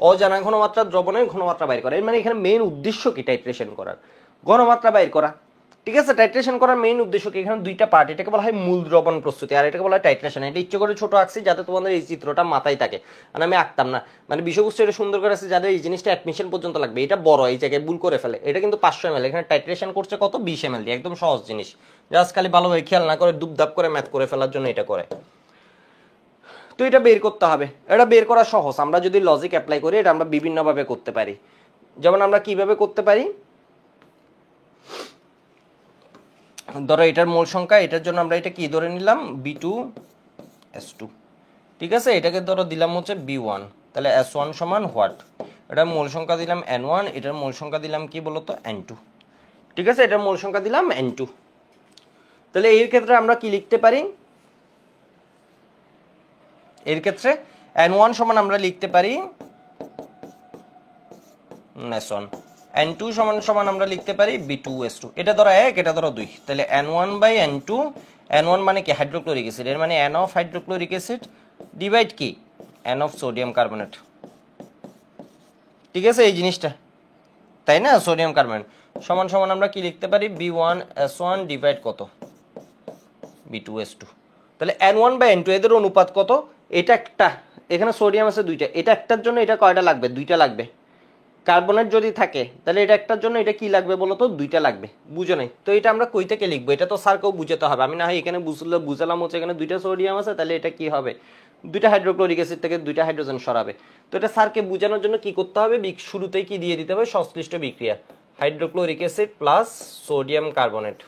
অজানা ঘনমাত্রা দ্রবণের ঘনমাত্রা বাইর করা। এর মানে এখানে মেইন উদ্দেশ্য কি টাইট্রেশন করার, ঘনমাত্রা বাইর করা, ঠিক আছে। টাইট্রেশন করার মেইন উদ্দেশ্য কি, এখানে দুইটা পার্ট, এটাকে বলা হয় মূল দ্রবণ প্রস্তুতি আর এটাকে বলা হয় টাইট্রেশন। এটা ইচ্ছে করে ছোট আঁকছি যাতে তোমাদের এই চিত্রটা মাথায় থাকে, মানে আমি আঁকতাম না, মানে বিষয়বস্তু এটা সুন্দর করে আছে যাদের এই জিনিসটা অ্যাডমিশন পর্যন্ত লাগবে। এটা বড়, এই জায়গায় ভুল করে ফেলে, এটা কিন্তু 500 ml, এখানে টাইট্রেশন করছে কত 20 ml দিয়ে, একদম সহজ জিনিস, জাস্ট খালি ভালোভাবে খেয়াল না করে দুপদাপ করে ম্যাথ করে ফেলার জন্য এটা করে। তো এটা বের করতে হবে, এটা বের করা সহজ, আমরা যদি লজিক অ্যাপ্লাই করি এটা আমরা বিভিন্নভাবে করতে পারি। যেমন আমরা কিভাবে করতে পারি, ধরো এটার মোল সংখ্যা, এটার জন্য আমরা এটা কি ধরে নিলাম B2S2, ঠিক আছে, এটাকে ধরো দিলাম হচ্ছে B1, তাহলে S1 সমান হোয়াট, এটার মোল সংখ্যা দিলাম N1, এটার মোল সংখ্যা দিলাম কি বলতো N2, ঠিক আছে, এটার মোল সংখ্যা দিলাম N2। তাহলে এর ক্ষেত্রে আমরা কি লিখতে পারি, এর ক্ষেত্রে N1 সমান আমরা লিখতে পারি S1, N2 সমান সমান আমরা লিখতে পারি B2S2, এটা ধরো 1, এটা ধরো 2, তাহলে N1/N2, N1 মানে কি হাইড্রোক্লোরিক অ্যাসিড, এর মানে N of hydrochloric acid divide কি N অফ সোডিয়াম কার্বনেট, ঠিক আছে এই জিনিসটা, তাই না? সোডিয়াম কার্বনেট সমান সমান আমরা কি লিখতে পারি, B1S1 ডিভাইড কত, B2S2। তাহলে N1 বা N2 এদের অনুপাত কত? এটা একটা, এখানে সোডিয়াম আছে দুইটা, এটা একটার জন্য এটা কয়টা লাগবে, দুইটা লাগবে। কার্বনেট যদি থাকে তাহলে এটা একটার জন্য এটা কি লাগবে বলো তো, দুইটা লাগবে। বুঝো নাই তো? এটা আমরা কই থেকে লিখবো, এটা তো স্যারকেও বুঝাতে হবে। আমি না হয় এখানে বুঝলাম হচ্ছে এখানে দুইটা সোডিয়াম আছে, তাহলে এটা কি হবে, দুইটা হাইড্রোক্লোরিক অ্যাসিড থেকে দুইটা হাইড্রোজেন সরাবে। তো এটা স্যারকে বোঝানোর জন্য কি করতে হবে, শুরুতেই কি দিয়ে দিতে হবে, সংশ্লিষ্ট বিক্রিয়া hydrochloric acid plus sodium carbonate.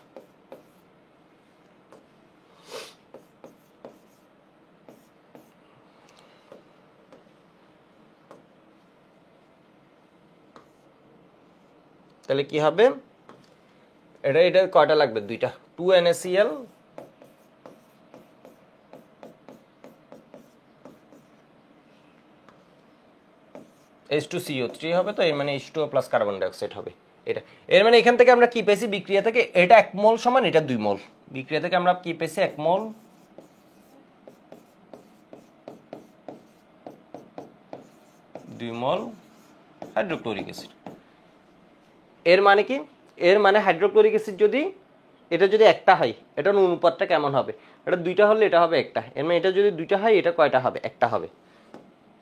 তাহলে কি হবে, এটা কয়টা লাগবে, দুইটা, 2NaCl H2CO3 হবে। তো এর মানে H2O প্লাস কার্বন ডাইঅক্সাইড হবে এটা। এর মানে এখান থেকে আমরা কি পেয়েছি, বিক্রিয়া থেকে এটা 1 মোল সমান এটা 2 মোল। বিক্রিয়া থেকে আমরা কি পেয়েছি, 1 মোল 2 মোল হাইড্রোক্লোরিক অ্যাসিড। এর মানে কি, এর মানে হাইড্রোক্লোরিক অ্যাসিড যদি এটা যদি একটা হয়, এটার অনুপাতটা কেমন হবে, এটা দুইটা হলে এটা হবে একটা। এর মানে এটা যদি দুইটা হয় এটা কয়টা হবে, একটা হবে।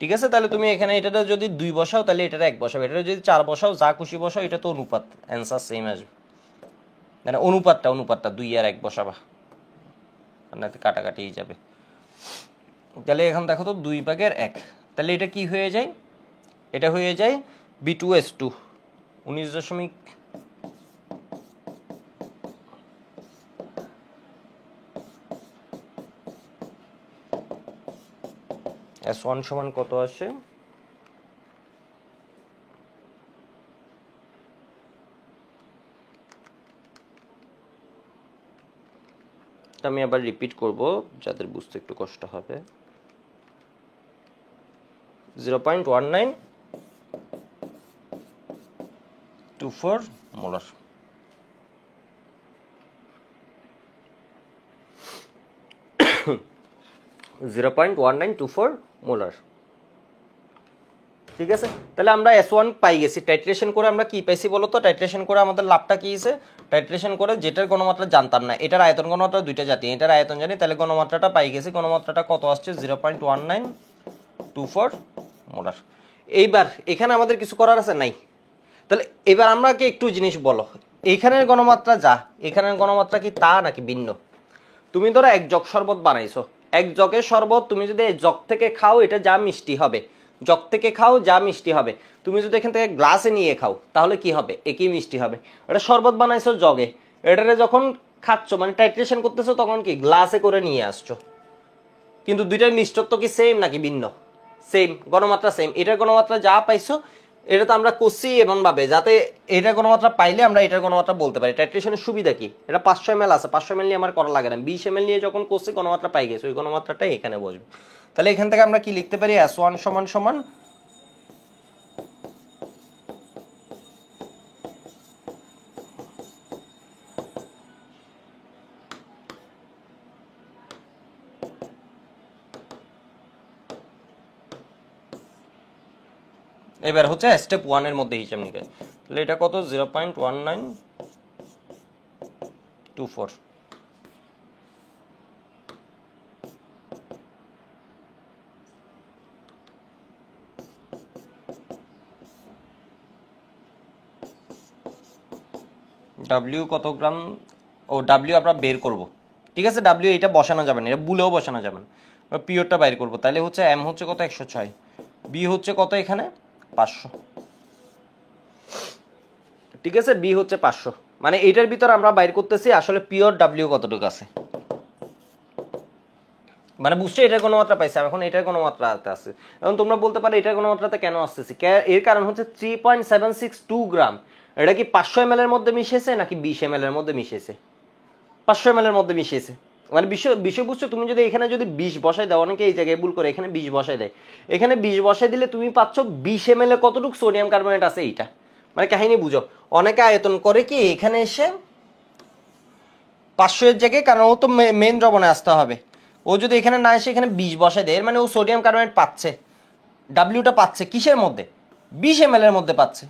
ঠিক আছে, তাহলে তুমি এখানে এটাটা যদি 2 বসাও তাহলে এটাটা 1 বসাবে, এটা যদি 4 বসাও, যা খুশি বসাও, এটা তো অনুপাত, অ্যান্সার সেম আসবে। মানে অনুপাতটা 2 আর 1 বসাবা, না তো কাটাকাটি যাবে। তাহলে এখন দেখো তো 2 ভাগের 1, তাহলে এটা কি হয়ে যায়, এটা হয়ে যায় B2S2 19 S1 সমান কত আসে, আমি আবার রিপিট করব যাদের বুঝতে একটু কষ্ট হবে, 0.1924 মোলার। মোলার। ঠিক আছে, তাহলে আমরা S1 পাই গেছি। টাইট্রেশন করে আমরা কি পাইছি বলো তো, টাইট্রেশন করে আমাদের লাভটা কি হয়েছে, টাইট্রেশন করে যেটার গণমাত্রা জানতাম না, এটার আয়তন গণমাত্রা দুইটা জাতি, এটার আয়তন জানি, তাহলে গণমাত্রাটা পাই গেছি। গণমাত্রাটা কত আসছে, 0.1924 মোলার। এইবার এখানে আমাদের কিছু করার আছে নাই, তাহলে এবার আমরা কি একটু জিনিস বলো, এইখানের গণমাত্রা যা, এখানের গণমাত্রা কি তা নাকি ভিন্ন? তুমি ধরো 1 জগ শরবত বানাইছো, 1 জগের শরবত তুমি যদি জগ থেকে খাও, এটা যা মিষ্টি হবে, জগ থেকে খাও যা মিষ্টি হবে, তুমি যদি এখান থেকে গ্লাসে নিয়ে খাও তাহলে কি হবে, একই মিষ্টি হবে। এটা শরবত বানাইছো জগে, এটারে যখন খাচ্ছ মানে টাইট্রেশন করতেছো তখন কি গ্লাসে করে নিয়ে আসছো, কিন্তু দুইটার মিষ্টত্ব কি সেম নাকি ভিন্ন, সেম, গণমাত্রা সেম। এটার গণমাত্রা যা পাইছো এটা তো আমরা করছি এমন ভাবে যাতে এটার গণমাত্রা পাইলে আমরা এটার গণমাত্রা বলতে পারি। টাইট্রেশনের সুবিধা কি, এটা 500 ml আছে, 500 ml নিয়ে আমার করা লাগে না, 20 ml নিয়ে যখন করছি গণমাত্রা পাই গেছে, ওই গণমাত্রাটাই এখানে বসবে। তাহলে এখান থেকে আমরা কি লিখতে পারি, S1 সমান সমান এবার হচ্ছে স্টেপ 1 এর মধ্যে হিসাব নিকাশ। তাহলে এটা কত, 0.1924। ডাব্লিউ কত গ্রাম, ও ডাব্লিউ আমরা বের করব। ঠিক আছে, ডাব্লিউ এটা বসানো যাবে না, এটা বুলেও বসানো যাবে না, পিওরটা বাইর করবো। তাহলে হচ্ছে এম হচ্ছে কত, 106, বি হচ্ছে কত এখানে 500। ঠিক আছে, বি হচ্ছে 500, মানে এটার ভিতর আমরা বাইর করতেছি আসলে পিওর ডাব্লিউ কতটুকু আছে, মানে বুঝছো এটার কোনো মাত্রা পাইছে, এখন এটার কোনো মাত্রা আছে। এখন তোমরা বলতে পারো এটার কোনো মাত্রাতে কেন আসতেছি, এর কারণ হচ্ছে 3.762 গ্রাম। এটা কি 500 ml এর মধ্যে মিশেছে নাকি 20 ml এর মধ্যে মিশেছে, 500 ml এর মধ্যে মিশেছে। মানে বিষয় বুঝছো, তুমি যদি এখানে যদি 20 বসাই দাও, অনেকে এই জায়গায় ভুল করে এখানে 20 বসাই দেয়, এখানে 20 বসাই দিলে তুমি পাচ্ছ 20 ml এ কতটুকু সোডিয়াম কার্বনেট আছে এইটা, মানে কাহিনী বুঝো। অনেকে আয়তন করে কি এখানে এসে 500 এর জায়গায়, কারণ ও তো মেন দ্রবণে আসতে হবে, ও যদি এখানে না এসে এখানে 20 বসায় দেয়, এর মানে ও সোডিয়াম কার্বনেট পাচ্ছে, ডাব্লিউটা পাচ্ছে কিসের মধ্যে, 20 ml এর মধ্যে পাচ্ছে,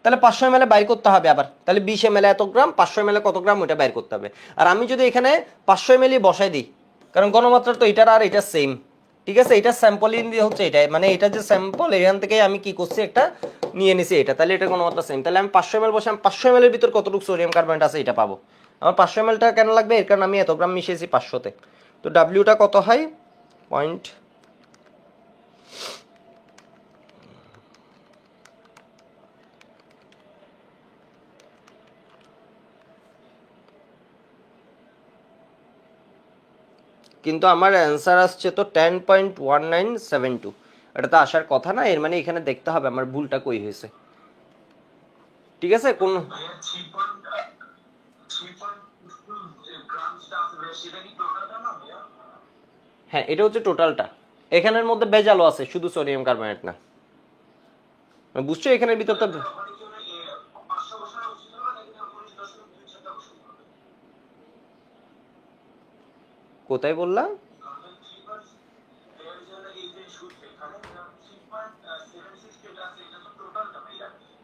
তাহলে 500 ml বাইর করতে হবে আবার, তাহলে 20 ml এত গ্রাম, 500 ml কত গ্রাম ওটা বাইর করতে হবে। আর আমি যদি এখানে 500 ml বসাই দিই, কারণ ঘনমাত্রা তো এটার আর এটা সেম, ঠিক আছে, এটা স্যাম্পল হচ্ছে এটা, মানে এটা যে স্যাম্পল এখান থেকে আমি কি করছি একটা নিয়ে নিছি এটা, তাহলে এটা ঘনমাত্রা সেম, তাহলে আমি 500 ml বসাম, 500 ml এর ভিতর কতটুকু সোডিয়াম কার্বনেট আছে এটা পাবো। আমার 500 ml টা কেন লাগবে, এর কারণ আমি এত গ্রাম মিশিয়েছি 500-তে, তো ডাব্লিউটা কত হয় পয়েন্ট, কিন্তু আমার অ্যান্সার আসছে তো 10.1972, এটা তো আসার কথা না, এর মানে এখানে দেখতে হবে আমার ভুলটা কই হয়েছে, ঠিক আছে। কোন হ্যাঁ এটা হচ্ছে টোটালটা, এখানের মধ্যে ভেজালও আছে, শুধু সোডিয়াম কার্বনেট না, বুঝছো, এখানের ভিতর তো কোথায় বললাম,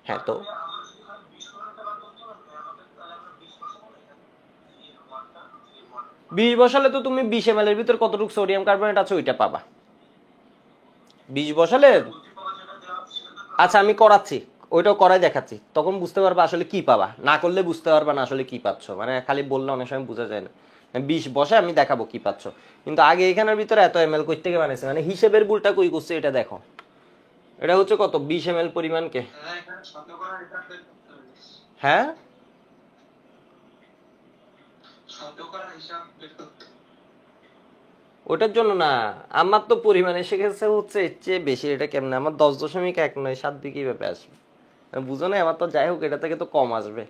হ্যাঁ তো 20 বসালে তো তুমি 20 ml এর ভিতর কতটুকু সোডিয়াম কার্বনেট আছে ওইটা পাবা, 20 বসালে, আচ্ছা আমি করাচ্ছি, ওইটাও করাই দেখাচ্ছি, তখন বুঝতে পারবা আসলে কি পাবা, না করলে বুঝতে পারবা না আসলে কি পাচ্ছ, মানে খালি বললে অনেক সময় বোঝা যায় না। 20 বসে আমি দেখাবো কি পাচ্ছ, কিন্তু আগে এখানের ভিতরে এত এমএল কই থেকে বানাইছে, মানে হিসেবের ভুলটা কই করছে এটা দেখো, এটা হচ্ছে কত 20 ml পরিমাণকে, হ্যাঁ ওটার জন্য না, আমার তো পরিমাণ এসে গেছে হচ্ছে এর চেয়ে বেশি, এটা কেমনে আমার 10.1 নয় 7 কিভাবে আসবে, বুঝো না, আমার তো যাই হোক এটা থেকে তো কম আসবে,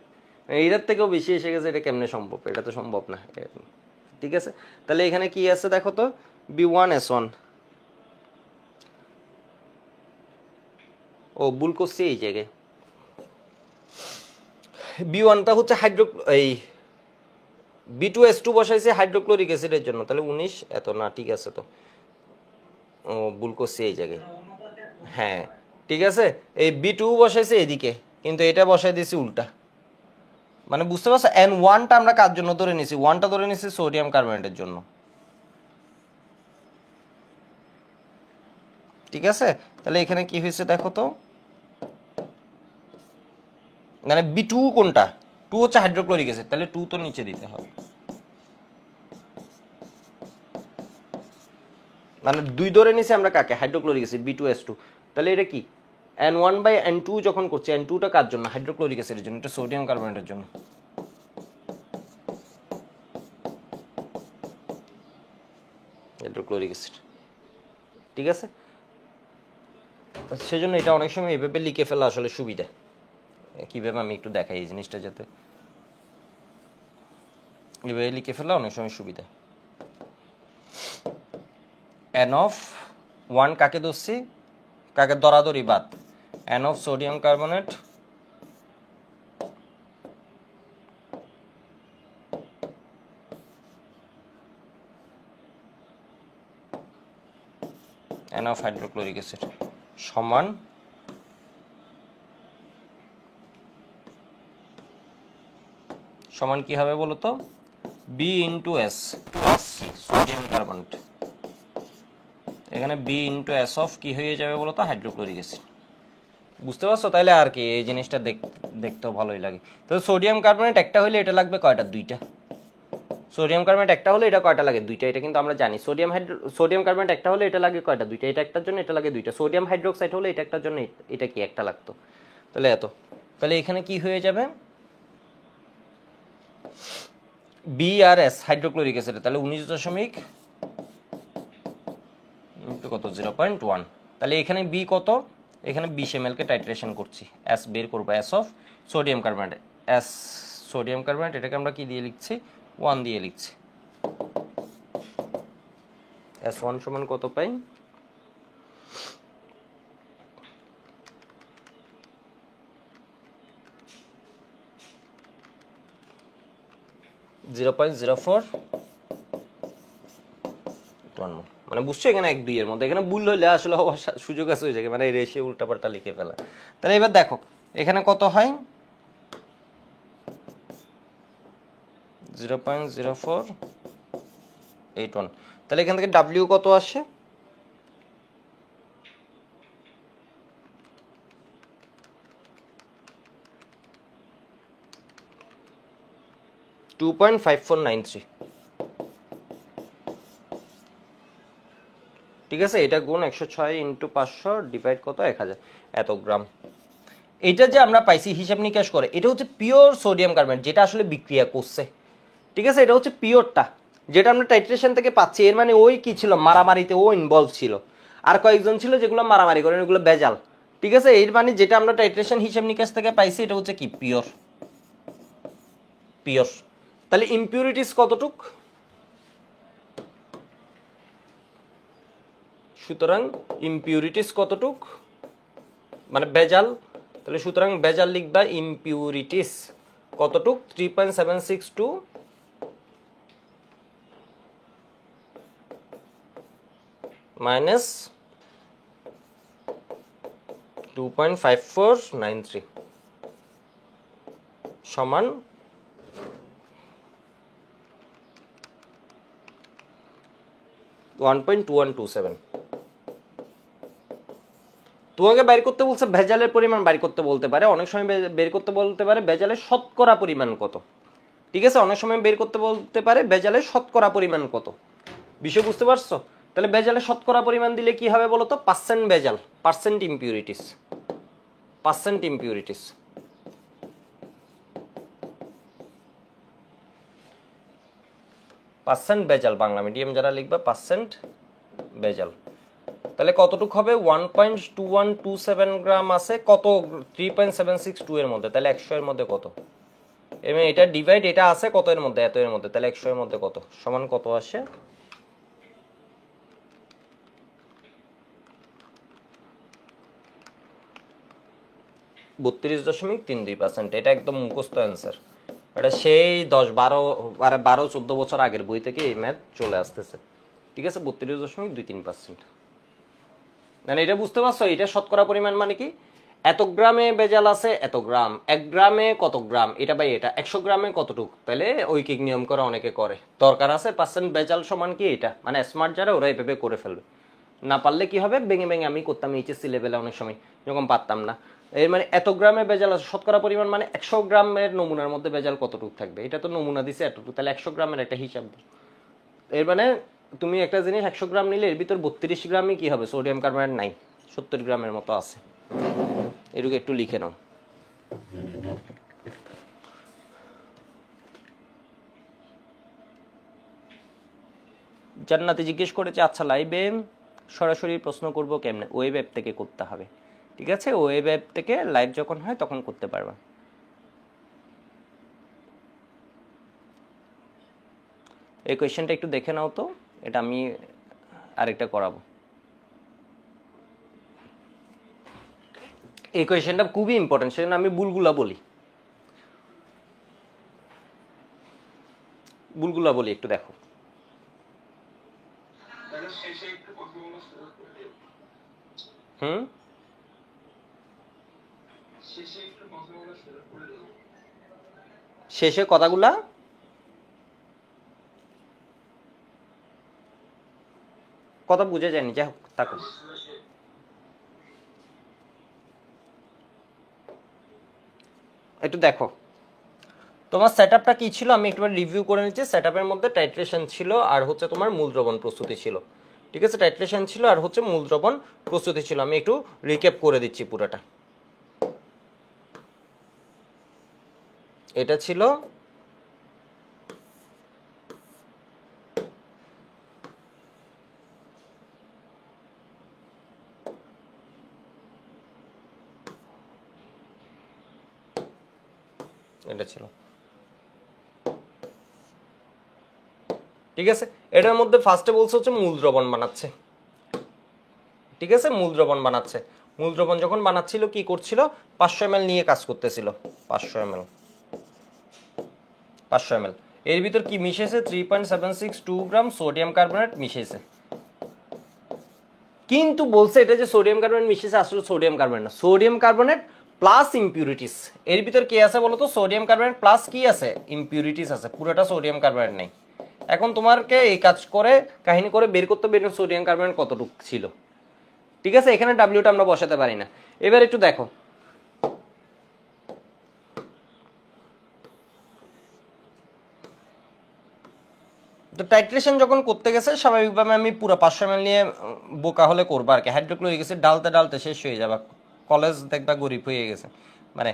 এটার থেকেও বেশি এসে গেছে, এটা কেমনে সম্ভব, এটা তো সম্ভব না, ঠিক আছে। তাহলে এখানে কি আছে দেখো তো, B1S1, ও ভুল করছি এই জায়গায়, B1টা হচ্ছে হাইড্রো, এই B2S2 বসাইছে হাইড্রোক্লোরিক অ্যাসিডের জন্য, তাহলে 19 এত না, ঠিক আছে তো, ও ভুল করছি এই জায়গায়, হ্যাঁ ঠিক আছে, এই B2 বসাইছে এদিকে, কিন্তু এটা বসাই দিয়েছি উল্টা, মানে বুঝতে পারছো, N1টা আমরা কার জন্য ধরে নিছি, 1টা ধরে নিছি সোডিয়াম কার্বনেটের জন্য, ঠিক আছে। তাহলে এখানে কি হয়েছে দেখো তো, মানে B2 কোনটা, 2 হচ্ছে হাইড্রোক্লোরিক অ্যাসিড, তাহলে 2 তো নিচে দিতে হবে, মানে 2 ধরে নিছি আমরা কাকে, হাইড্রোক্লোরিক অ্যাসিড B2S2, তাহলে এটা কি N1/N2 যখন করছি, N2টা কার জন্য, হাইড্রোক্লোরিক অ্যাসিডের জন্য, এটা সোডিয়াম কার্বনেটের জন্য, হাইড্রোক্লোরিক অ্যাসিড, ঠিক আছে। সেজন্য এটা অনেক সময় এভাবে লিখে ফেলা আসলে সুবিধা, কিভাবে আমি একটু দেখাই এই জিনিসটা, যাতে এভাবে লিখে ফেলা অনেক সময় সুবিধা। N of 1 কাকে ধরছি, কাকে দরাদরি বাদ, N of sodium carbonate N of hydrochloric acid সমান সমান কি হবে বলো তো, B into S plus sodium carbonate, এখানে B ইন্টু এস অফ কি হয়ে যাবে বলো তো, হাইড্রোক্লোরিক অ্যাসিড, বুঝতে পারছো, তাহলে আর কি এই জিনিসটা দেখতেও ভালোই লাগে। তো সোডিয়াম কার্বনেট একটা হলে এটা লাগবে কয়টা, দুইটা, সোডিয়াম কার্বনেট একটা হলে এটা কয়টা লাগে, দুইটা, এটা কিন্তু আমরা জানি, সোডিয়াম কার্বনেট একটা হলে এটা লাগে কয়টা, দুইটা, এটা একটার জন্য এটা লাগে দুইটা, সোডিয়াম হাইড্রোক্সাইড হলে এটা একটার জন্য এটা কি একটা লাগতো, তাহলে এত, তাহলে এখানে কি হয়ে যাবে BRS হাইড্রোক্লোরিক অ্যাসিড, তাহলে 19 কত 0.1, তাহলে এখানে বি কত, এখানে 20 ml কে টাইট্রেশন করছি, এস বের করবো, S of sodium carbonate, S sodium carbonate, এটাকে আমরা কি দিয়ে লিখছি, 1 দিয়ে লিখছি, S1 সমান কত পাই, 0.04 1 মোল। মানে বুঝছো, এখানে 1 2 এর মধ্যে, এখানে ভুল হইলে আসলে হওয়ার সুযোগ আছে ওই জায়গায়, মানে রেশিও উল্টাপাল্টা লিখে ফেলা। তাহলে এবার দেখো এখানে কত হয়, 0.0481। তাহলে এখান থেকে ডাব্লিউ কত আসে, 2.5493। ঠিক আছে, এটা গুণ 106 ইন্টু 500 ডিভাইড কত, 1000, এত গ্রাম। এটা যে আমরা পাইছি হিসাব নিকাশ করে, এটা হচ্ছে পিওর সোডিয়াম কার্বনেট যেটা আসলে বিক্রিয়া করছে। ঠিক আছে, এটা হচ্ছে পিওরটা যেটা আমরা টাইট্রেশন থেকে পাচ্ছি। এর মানে ওই কি ছিল, মারামারিতে ও ইনভলভ ছিল, আর কয়েকজন ছিল যেগুলো মারামারি করেন, এগুলো বেজাল। ঠিক আছে, এর মানে যেটা আমরা টাইট্রেশন হিসাব নিকাশ থেকে পাইছি এটা হচ্ছে কি, পিওর পিওর। তাহলে ইমপিউরিটিস কতটুক, সুতরাং ইমপিউরিটিস কতটুক মানে বেজাল, তাহলে সুতরাং বেজাল লিখবা ইমপিউরিটিস কতটুক, 3.762 মাইনাস 2.5493 সমান 1.2127। তোমাকে বাইর করতে বলছে ভেজালের পরিমাণ বাইর করতে বলতে পারে, অনেক সময় বের করতে বলতে পারে ভেজালের শতকরা পরিমাণ কত। ঠিক আছে, অনেক সময় বের করতে বলতে পারে ভেজালের শতকরা পরিমাণ কত। বিষয় বুঝতে পারছো? তাহলে ভেজালের শতকরা পরিমাণ দিলে কি হবে বলো তো, পার্সেন্ট ভেজাল, পার্সেন্ট ইমপিউরিটিস, পার্সেন্ট ইমপিউরিটিস। পার্সেন্ট ভেজাল, বাংলা মিডিয়াম যারা লিখবা পার্সেন্ট ভেজাল। তাহলে কতটুক হবে, 1.2127 গ্রাম আছে কত, 3.762 এর মধ্যে, তাহলে 100 এর মধ্যে কত, এবং এটা ডিভাইড এটা আছে কত এর মধ্যে, এত এর মধ্যে, তাহলে 100 এর মধ্যে কত সমান কত আসে, 32.32%। এটা একদম মুখস্থ অ্যান্সার, এটা সেই 10 12 14 বছর আগের বই থেকে এই ম্যাথ চলে আসতেছে। ঠিক আছে, 32.23%। মানে এটা বুঝতে পারছো, এটা শতকরা পরিমাণ মানে কি, এত গ্রামে ভেজাল আছে এত গ্রাম, 1 গ্রামে কত গ্রাম, এটা বাই এটা 100 গ্রামে কতটুক। তাহলে ঐকিক নিয়ম করে অনেকে করে, দরকার আছে পার্সেন্ট ভেজাল সমান কি এটা, মানে স্মার্ট যারা ওরা এভাবে করে ফেলবে। না পারলে কি হবে, ভেঙে ভেঙে আমি করতাম এইচএসসি লেভেলে অনেক সময় যখন পারতাম না। এর মানে এত গ্রামে ভেজাল আছে, শতকরা পরিমাণ মানে 100 গ্রামের নমুনার মধ্যে ভেজাল কতটুক থাকবে, এটা তো নমুনা দিছে এতটুকু, তাহলে 100 গ্রামের একটা হিসাব। এর মানে তুমি একটা জিনিস 100 গ্রাম নিলে এর ভিতর 32 গ্রামই কি হবে, সোডিয়াম কার্বনেট নাই, 70 গ্রামের মতো আছে। এটুকু একটু লিখে নাও। জান্নাতি জিজ্ঞেস করেছে, আচ্ছা লাইভে সরাসরি প্রশ্ন করব কেমনে, ওয়েব অ্যাপ থেকে করতে হবে। ঠিক আছে, ওয়েব অ্যাপ থেকে লাইভ যখন হয় তখন করতে পারবা। এই কোয়েশ্চেনটা একটু দেখে নাও তো, এটা আমি আরেকটা করাবো। এই কোয়েশ্চেনটা খুবই ইম্পর্টেন্ট, সেজন্য আমি বুলগুলা বলি, বুলগুলা বলি একটু দেখো। হুম, শেষে কথাগুলা কথা বুঝে যায়নি, যাই হোক থাকো। একটু দেখো তোমার সেটআপটা কি ছিল, আমি একটু রিভিউ করে নিচ্ছি। সেটআপের মধ্যে টাইট্রেশন ছিল আর হচ্ছে তোমার মূল দ্রবণ প্রস্তুতি ছিল। ঠিক আছে, টাইট্রেশন ছিল আর হচ্ছে মূল দ্রবণ প্রস্তুতি ছিল। আমি একটু রিক্যাপ করে দিচ্ছি পুরোটা। এটা ছিল এটা ছিল, ঠিক আছে। এটার মধ্যে ফার্স্টে বলছে হচ্ছে মূল দ্রবণ বানাচ্ছে। ঠিক আছে, মূল দ্রবণ বানাচ্ছে। মূল দ্রবণ যখন বানাচ্ছিল কি করছিল, 500 ml নিয়ে কাজ করতেছিল। 500 ml, 500 ml এর ভিতর কি মিশেছে, 3.762 গ্রাম সোডিয়াম কার্বনেট মিশেছে। কিন্তু বলছে এটা যে সোডিয়াম কার্বনেট মিশিয়েছে আসলে সোডিয়াম কার্বনেট না, সোডিয়াম কার্বনেট প্লাস ইমপিউরিটিস। এর ভিতর কি আছে বলো তো? সোডিয়াম কার্বনেট প্লাস কি আছে? ইমপিউরিটিস আছে, পুরোটা সোডিয়াম কার্বনেট নেই। এখন তোমাকে এই কাজ করে কাহিনী করে বের করতে হবে সোডিয়াম কার্বনেট কতটুকু ছিল। ঠিক আছে, এখানে ডাব্লিউটা আমরা বসাতে পারি না। এবার একটু দেখো, তো টাইট্রেশন যখন করতে গেছে স্বাভাবিকভাবে আমি পুরো 500 ml নিয়ে বোকা হলে করবো আর কি। হাইড্রোক্লোরিক অ্যাসিড ডালতে ডালতে শেষ হয়ে যাবে, কলেজ দেখবা গরিব হয়ে গেছে, মানে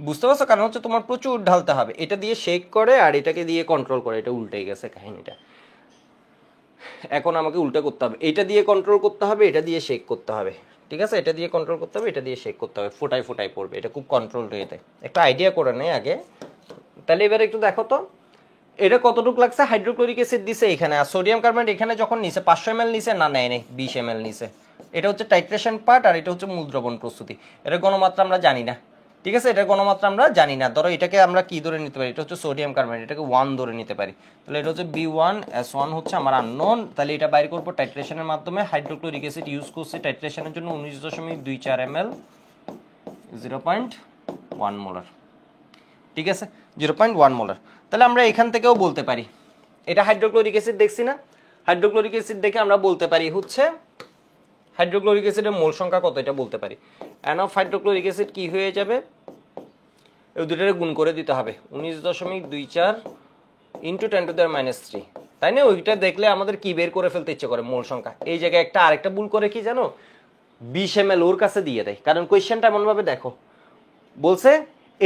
বুঝতে পারছো? কারণ হচ্ছে তোমার প্রচুর ঢালতে হবে, এটা দিয়ে শেক করে আর এটাকে দিয়ে কন্ট্রোল করে, এটা উল্টে গেছে কাহিনীটা। এখন আমাকে উল্টে করতে হবে, এটা দিয়ে কন্ট্রোল করতে হবে, এটা দিয়ে শেক করতে হবে। ঠিক আছে, এটা দিয়ে কন্ট্রোল করতে হবে, এটা দিয়ে শেক করতে হবে, ফোটায় ফোটায় পড়বে, এটা খুব কন্ট্রোল রেতে। একটা আইডিয়া করে নেই আগে। তাহলে এবার একটু দেখো তো এটা কতটুকু লাগছে। হাইড্রোক্লোরিক অ্যাসিড দিছে এখানে, আর সোডিয়াম কার্বনেট এখানে যখন নিছে 500 ml নিছে না, নেয় নেই 20 ml নিছে। এটা হচ্ছে টাইট্রেশন পার্ট আর এটা হচ্ছে মূল দ্রবণ প্রস্তুতি। এটা গণমাত্রা আমরা জানি না। ঠিক আছে, এটা গণমাত্রা আমরা জানি না। ধরো এটাকে আমরা কি ধরে নিতে পারি? এটা হচ্ছে সোডিয়াম কার্বনেট, এটাকে 1 ধরে নিতে পারি। তাহলে এটা হচ্ছে B1S1 হচ্ছে আমার আননোন। তাহলে এটা বাইর করবো টাইট্রেশনের মাধ্যমে। হাইড্রোক্লোরিক অ্যাসিড ইউজ করছি টাইট্রেশনের জন্য 19.24 ml, 0.1 মোলার। ঠিক আছে, 0.1 মোলার। তাহলে আমরা এখান থেকেও বলতে পারি এটা হাইড্রোক্লোরিক অ্যাসিড দেখছি না, হাইড্রোক্লোরিক অ্যাসিড দেখে আমরা বলতে পারি হচ্ছে হাইড্রোক্লোরিক অ্যাসিডের মোল সংখ্যা কত এটা বলতে পারি। অ্যান অফ হাইড্রোক্লোরিক অ্যাসিড কি হয়ে যাবে? এই দুটোরে গুণ করে দিতে হবে 19.24 ইন্টু 10⁻³ তাই না? ওইটা দেখলে আমাদের কি বের করে ফেলতে ইচ্ছে করে? মোল সংখ্যা। এই জায়গায় একটা আরেকটা ভুল করে কি জানো? 20 ml ওর কাছে দিয়ে দেয়, কারণ কোয়েশ্চেনটা এমন ভাবে দেখো বলছে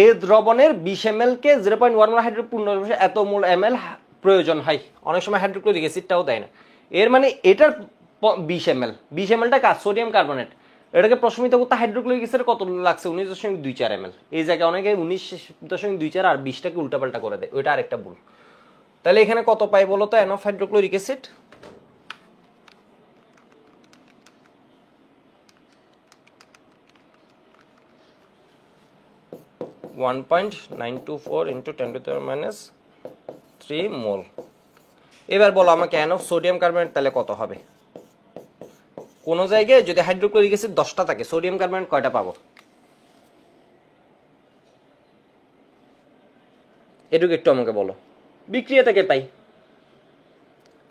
এ দ্রবণের 20 ml কে 0.1 মোল হাইড্রোপূর্ণ এত মোল ml প্রয়োজন হয়। অনেক সময় হাইড্রোক্লোরিক অ্যাসিডটাও দেয় না। এর মানে এটার 20 ml, 20 mlটা কাজ সোডিয়াম কার্বনেট, এটাকে প্রশমিত করতে হাইড্রোক্লোরিক অ্যাসিড কত লাগছে? 19.24 ml। এই জায়গায় অনেকে 19.24 আর 20টাকে উল্টাপাল্টা করে দেয়, ওইটা আরেকটা ভুল। তাহলে এখানে কত পাই বলো তো an of hydrochloric acid? 1.924 into 10⁻³ মোল। এবার বলো আমাকে অ্যান অফ সোডিয়াম কার্বনেট তাহলে কত হবে? কোন জায়গায় যদি হাইড্রোক্লোরিক অ্যাসিড 10টা থাকে, সোডিয়াম কার্বনেট কয়টা পাবো? এটুকু একটু আমাকে বলো। বিক্রিয়া থেকে পাই,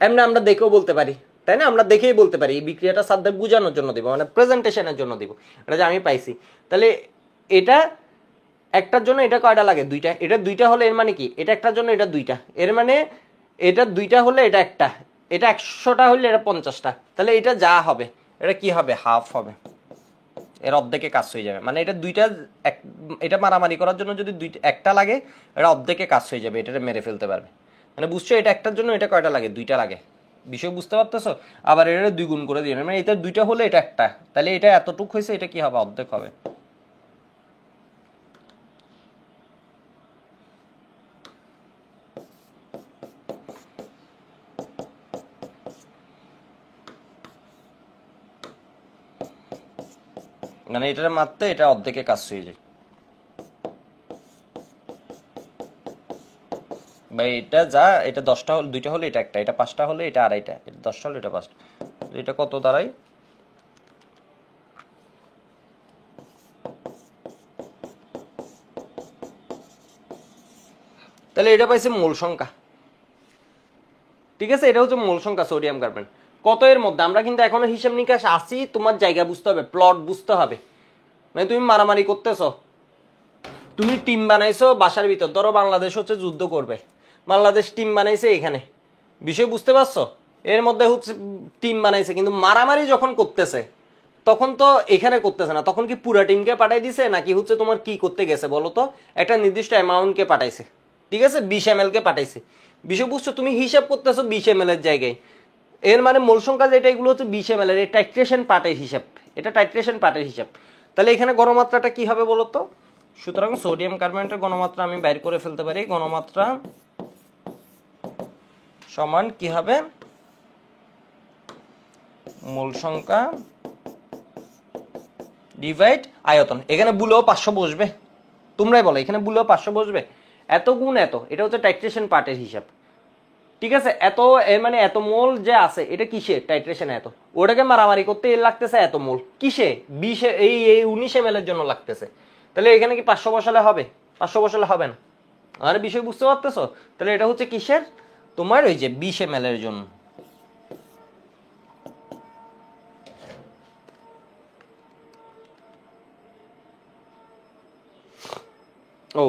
এমনি আমরা দেখেও বলতে পারি তাই না? আমরা দেখেই বলতে পারি এই বিক্রিয়াটা সাথে বোঝানোর জন্য দিব, মানে প্রেজেন্টেশনের জন্য দিব, এটা যে আমি পাইছি। তাহলে এটা একটার জন্য এটা কয়টা লাগে? দুইটা। এটা দুইটা হলে এর মানে কি? এটা একটার জন্য এটা দুইটা, এর মানে এটা দুইটা হলে এটা একটা, এটা 100টা হলে এটা 50টা। তাহলে এটা যা হবে এটা কি হবে? হাফ হবে, এর অর্ধেকে কাজ হয়ে যাবে। মানে এটা দুইটা, এটা মারামারি করার জন্য যদি একটা লাগে, এটা অর্ধেকে কাজ হয়ে যাবে, এটা মেরে ফেলতে পারবে। মানে বুঝছো, এটা একটার জন্য এটা কয়টা লাগে? দুইটা লাগে। বিষয় বুঝতে পারতেছো? আবার এটা 2 গুণ করে দিয়ে, মানে এটা দুইটা হলে এটা একটা, তাহলে এটা এতটুক হয়েছে, এটা কি হবে? অর্ধেক হবে। মানে এটার মারতে এটা অর্ধেকে কাজ হয়ে যায়। বা এটা যা, এটা 10টা হলে, দুইটা হলে এটা একটা, এটা 5টা হলে এটা আড়াইটা, এটা 10টা হলে এটা 5টা। এটা কত দাঁড়ায়? তাহলে এটা পাইছে মোল সংখ্যা। ঠিক আছে, এটা হচ্ছে মোল সংখ্যা সোডিয়াম কার্বনেট কত এর মধ্যে। আমরা কিন্তু এখনো হিসাব নিকাশ আসি, তোমার জায়গা বুঝতে হবে, প্লট বুঝতে হবে। মানে তুমি মারামারি করতেছো, তুমি টিম বানাইছো বাসার ভিতর, ধরো বাংলাদেশ হচ্ছে যুদ্ধ করবে, বাংলাদেশ টিম বানাইছে এখানে, বিষয় বুঝতে পারছো? এর মধ্যে হচ্ছে টিম বানাইছে, কিন্তু মারামারি যখন করতেছে তখন তো এখানে করতেছে না, তখন কি পুরা টিমকে পাঠাই দিছে নাকি হচ্ছে তোমার কি করতে গেছে বলো তো? একটা নির্দিষ্ট অ্যামাউন্টকে পাঠাইছে, ঠিক আছে, 20 ml কে পাঠাইছে। বিষয় বুঝছো? তুমি হিসাব করতেছো 20 ml এর জায়গায়, এর মানে মূল সংখ্যা যেটা এগুলো হচ্ছে 20 ml এর, টাইট্রেশন পার্টের হিসাব, এটা টাইট্রেশন পার্টের হিসাব। তাহলে এখানে গণমাত্রাটা কি হবে বলো তো? সুতরাং সোডিয়াম কার্বনেটের গণমাত্রা আমি বাইর করে ফেলতে পারি, গণমাত্রা সমান কি হবে? মোল সংখ্যা ডিভাইড আয়তন। এখানে বুলেও 500 বসবে, তোমরাই বলো, এখানে বুলেও 500 বসবে? এত গুণ এত, এটা হচ্ছে টাইট্রেশন পার্টের হিসাব। ঠিক আছে, এত মানে এত মোল যে আছে এটা কিসে টাইট্রেশন এত, ওটাকে মারামারি করতে এর লাগতেছে এত মোল কিসে 20 এই 19 ml এর জন্য লাগতেছে। তাহলে এখানে কি 500 বসালে হবে? 500 বসালে হবে না। আর বিষয় বুঝতে পারতেছো? তাহলে এটা হচ্ছে কিসের, তোমার ওই যে 20 ml এর জন্য। ও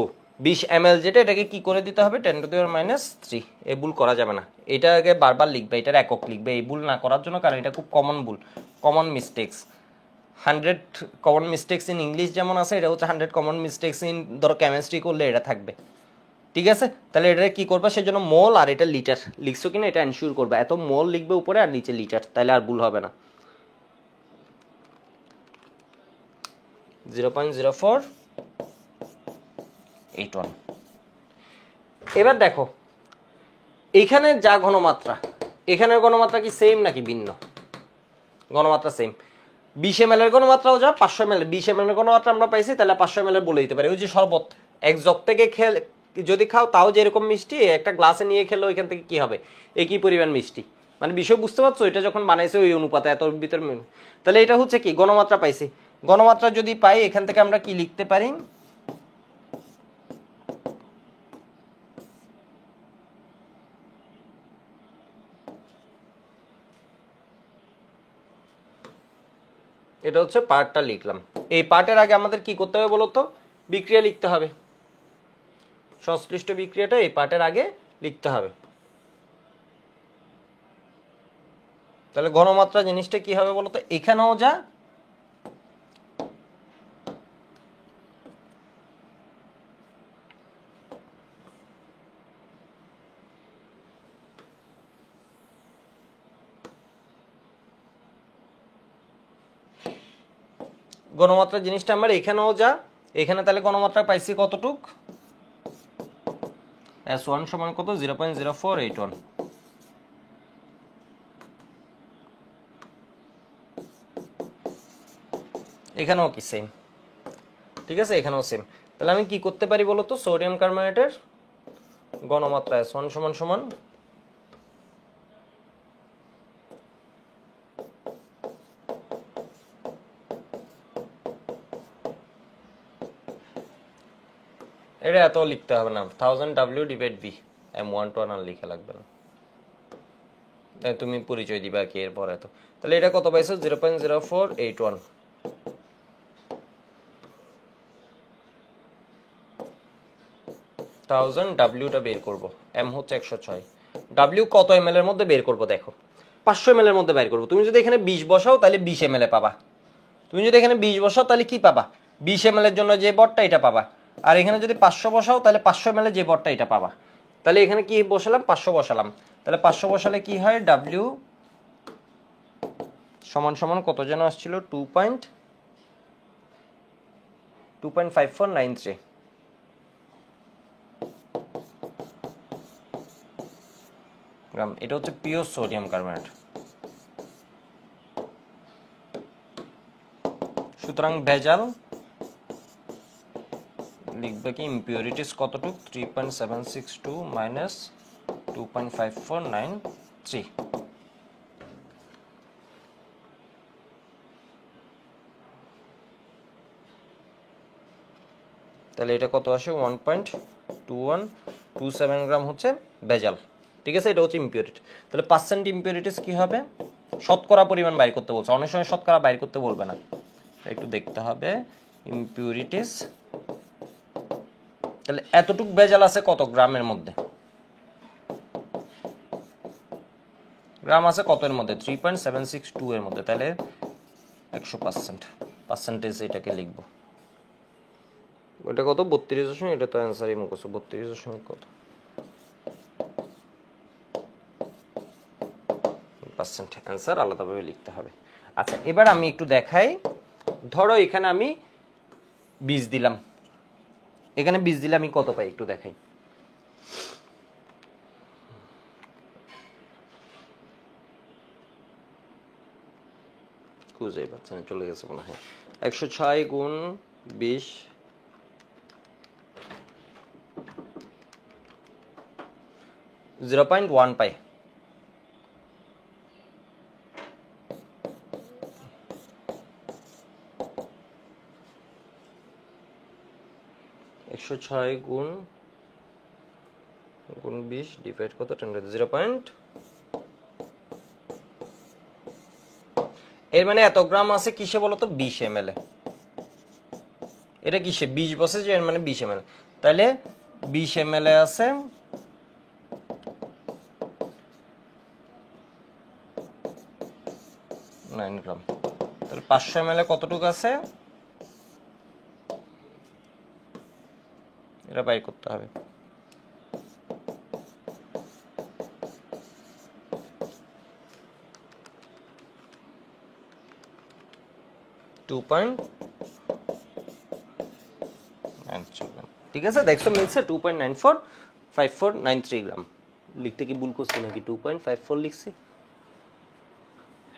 20 ml যেটা, এটাকে কি করে দিতে হবে 10⁻³ এই ভুল করা যাবে না, এটাকে বারবার লিখবে, এটার একক লিখবে এই ভুল না করার জন্য, কারণ এটা খুব কমন ভুল, common mistakes. 100 common mistakes in English যেমন আছে, এটা হচ্ছে 100 কমন মিস্টেক্স ইন ধরো কেমিস্ট্রি করলে এটা থাকবে। ঠিক আছে, তাহলে এটা কি করবা, সেজন্য মোল আর এটা লিটার লিখছো কিনা এটা এনশিওর করবা, এত মোল লিখবে উপরে আর নিচে লিটার, তাহলে আর ভুল হবে না। 0.0481। এবার দেখো এখানে যা ঘনমাত্রা, এখানের ঘনমাত্রা কি সেম নাকি ভিন্ন? ঘনমাত্রা সেম। 20 ml এর ঘনমাত্রাও যা 500 ml, 20 ml এর ঘনমাত্রা আমরা পাইছি, তাহলে 500 ml বলে দিতে পারি। ওই যে শরবত এক জগ থেকে যদি খাও তাও যেরকম মিষ্টি, একটা গ্লাসে নিয়ে খেলে ওইখান থেকে কি হবে একই পরিমাণ মিষ্টি। মানে বিষয় বুঝতে পারছো, এটা যখন বানাইছে ওই অনুপাতে এত ভিতর, তাহলে এটা হচ্ছে কি ঘনমাত্রা পাইছি। ঘনমাত্রা যদি পাই এখান থেকে আমরা কি লিখতে পারি, এটা হচ্ছে পার্টটা লিখলাম। এই পার্টের আগে আমাদের কি করতে হবে বলতো, বিক্রিয়া লিখতে হবে, সংশ্লিষ্ট বিক্রিয়াটা এই পার্টের আগে লিখতে হবে। তাহলে ঘনমাত্রা জিনিসটা কি হবে বলতো, এখানেও যা ঘনমাত্রা জিনিসটা আমার এখানেও যা, এখানে তাহলে ঘনমাত্রা পাইছি কতটুক, S1 সমান কত 0.0481। এখানেও কি সেম, ঠিক আছে এখানেও সেম। তাহলে আমি কি করতে পারি বলতো, সোডিয়াম কার্বনেটের ঘনমাত্রা S1 সমান সমান এটা এত লিখতে হবে না, 1000W/V, M1 আর লিখে লাগবে না, তুমি পরিচয় দিবা কি এরপর এত। তাহলে এটা কত পাইছো 0.0481। 1000W বের করব, M হচ্ছে 106, W কত ml এর মধ্যে বের করব দেখো, 500 ml এর মধ্যে বের করব। তুমি যদি এখানে 20 বসাও তাহলে 20 ml পাবা, তুমি যদি এখানে 20 বসাও তাহলে কি পাবা, 20 ml এর জন্য যে বটটা এটা পাবা। আর এখানে যদি 500 বসাও তাহলে 500 ml এর যে বটটা এটা পাবা। তাহলে এখানে কি বসালাম 500 বসালাম, তাহলে 500 বসালে কি হয় W সমান সমান কত যেন আসছিল 2.5493 গ্রাম। এটা হচ্ছে পিওর সোডিয়াম কার্বনেট। সুতরাং ভেজাল লিখবে কি ইম্পিউরিটিস কতটুক 3.762 মাইনাস 2.5493। তাহলে এটা কত আসে 1.2127 গ্রাম হচ্ছে ভেজাল। ঠিক আছে, এটা হচ্ছে ইম্পিউরিটি। তাহলে পার্সেন্ট ইম্পিউরিটিস কি হবে, শতকরা পরিমাণ বাইর করতে বলছে, অনেক সময় শতকরা বাইর করতে বলবে না, একটু দেখতে হবে ইম্পিউরিটিস। তাহলে এতটুক ভেজাল আছে কত গ্রামের মধ্যে, গ্রাম আছে কত এর মধ্যে 3.762 এর মধ্যে, তাহলে 100%, পার্সেন্টেজ এটাকে লিখবো। ওটা কত 32 এটা তো অ্যান্সারই মুখস্থ 32 কত পার্সেন্ট, অ্যান্সার আলাদাভাবে লিখতে হবে। আচ্ছা এবার আমি একটু দেখাই, ধরো এখানে আমি 20 দিলাম, এখানে 20 দিলে আমি কত পাই একটু দেখাই। খুঁজেই পাচ্ছে না, চলে গেছে মনে হয়। 106 গুণ 20 106 0.1 পাই। একশো ছয় গুণ 20 ডিভাইড কত 10 0. এর মানে এত গ্রাম আছে কিসে বলতো 20 ml এ। এটা কিসে 20 বসে যে এর মানে 20 ml, তাহলে 20 ml এ আছে 9 গ্রাম। তাহলে 500 ml এ কতটুকু আছে এটা বাই করতে হবে। 2.93 গ্রাম। ঠিক আছে, দেখছো মিলছে 2.945493 গ্রাম। লিখতে কি ভুল করছি নাকি? 2.54 লিখছি,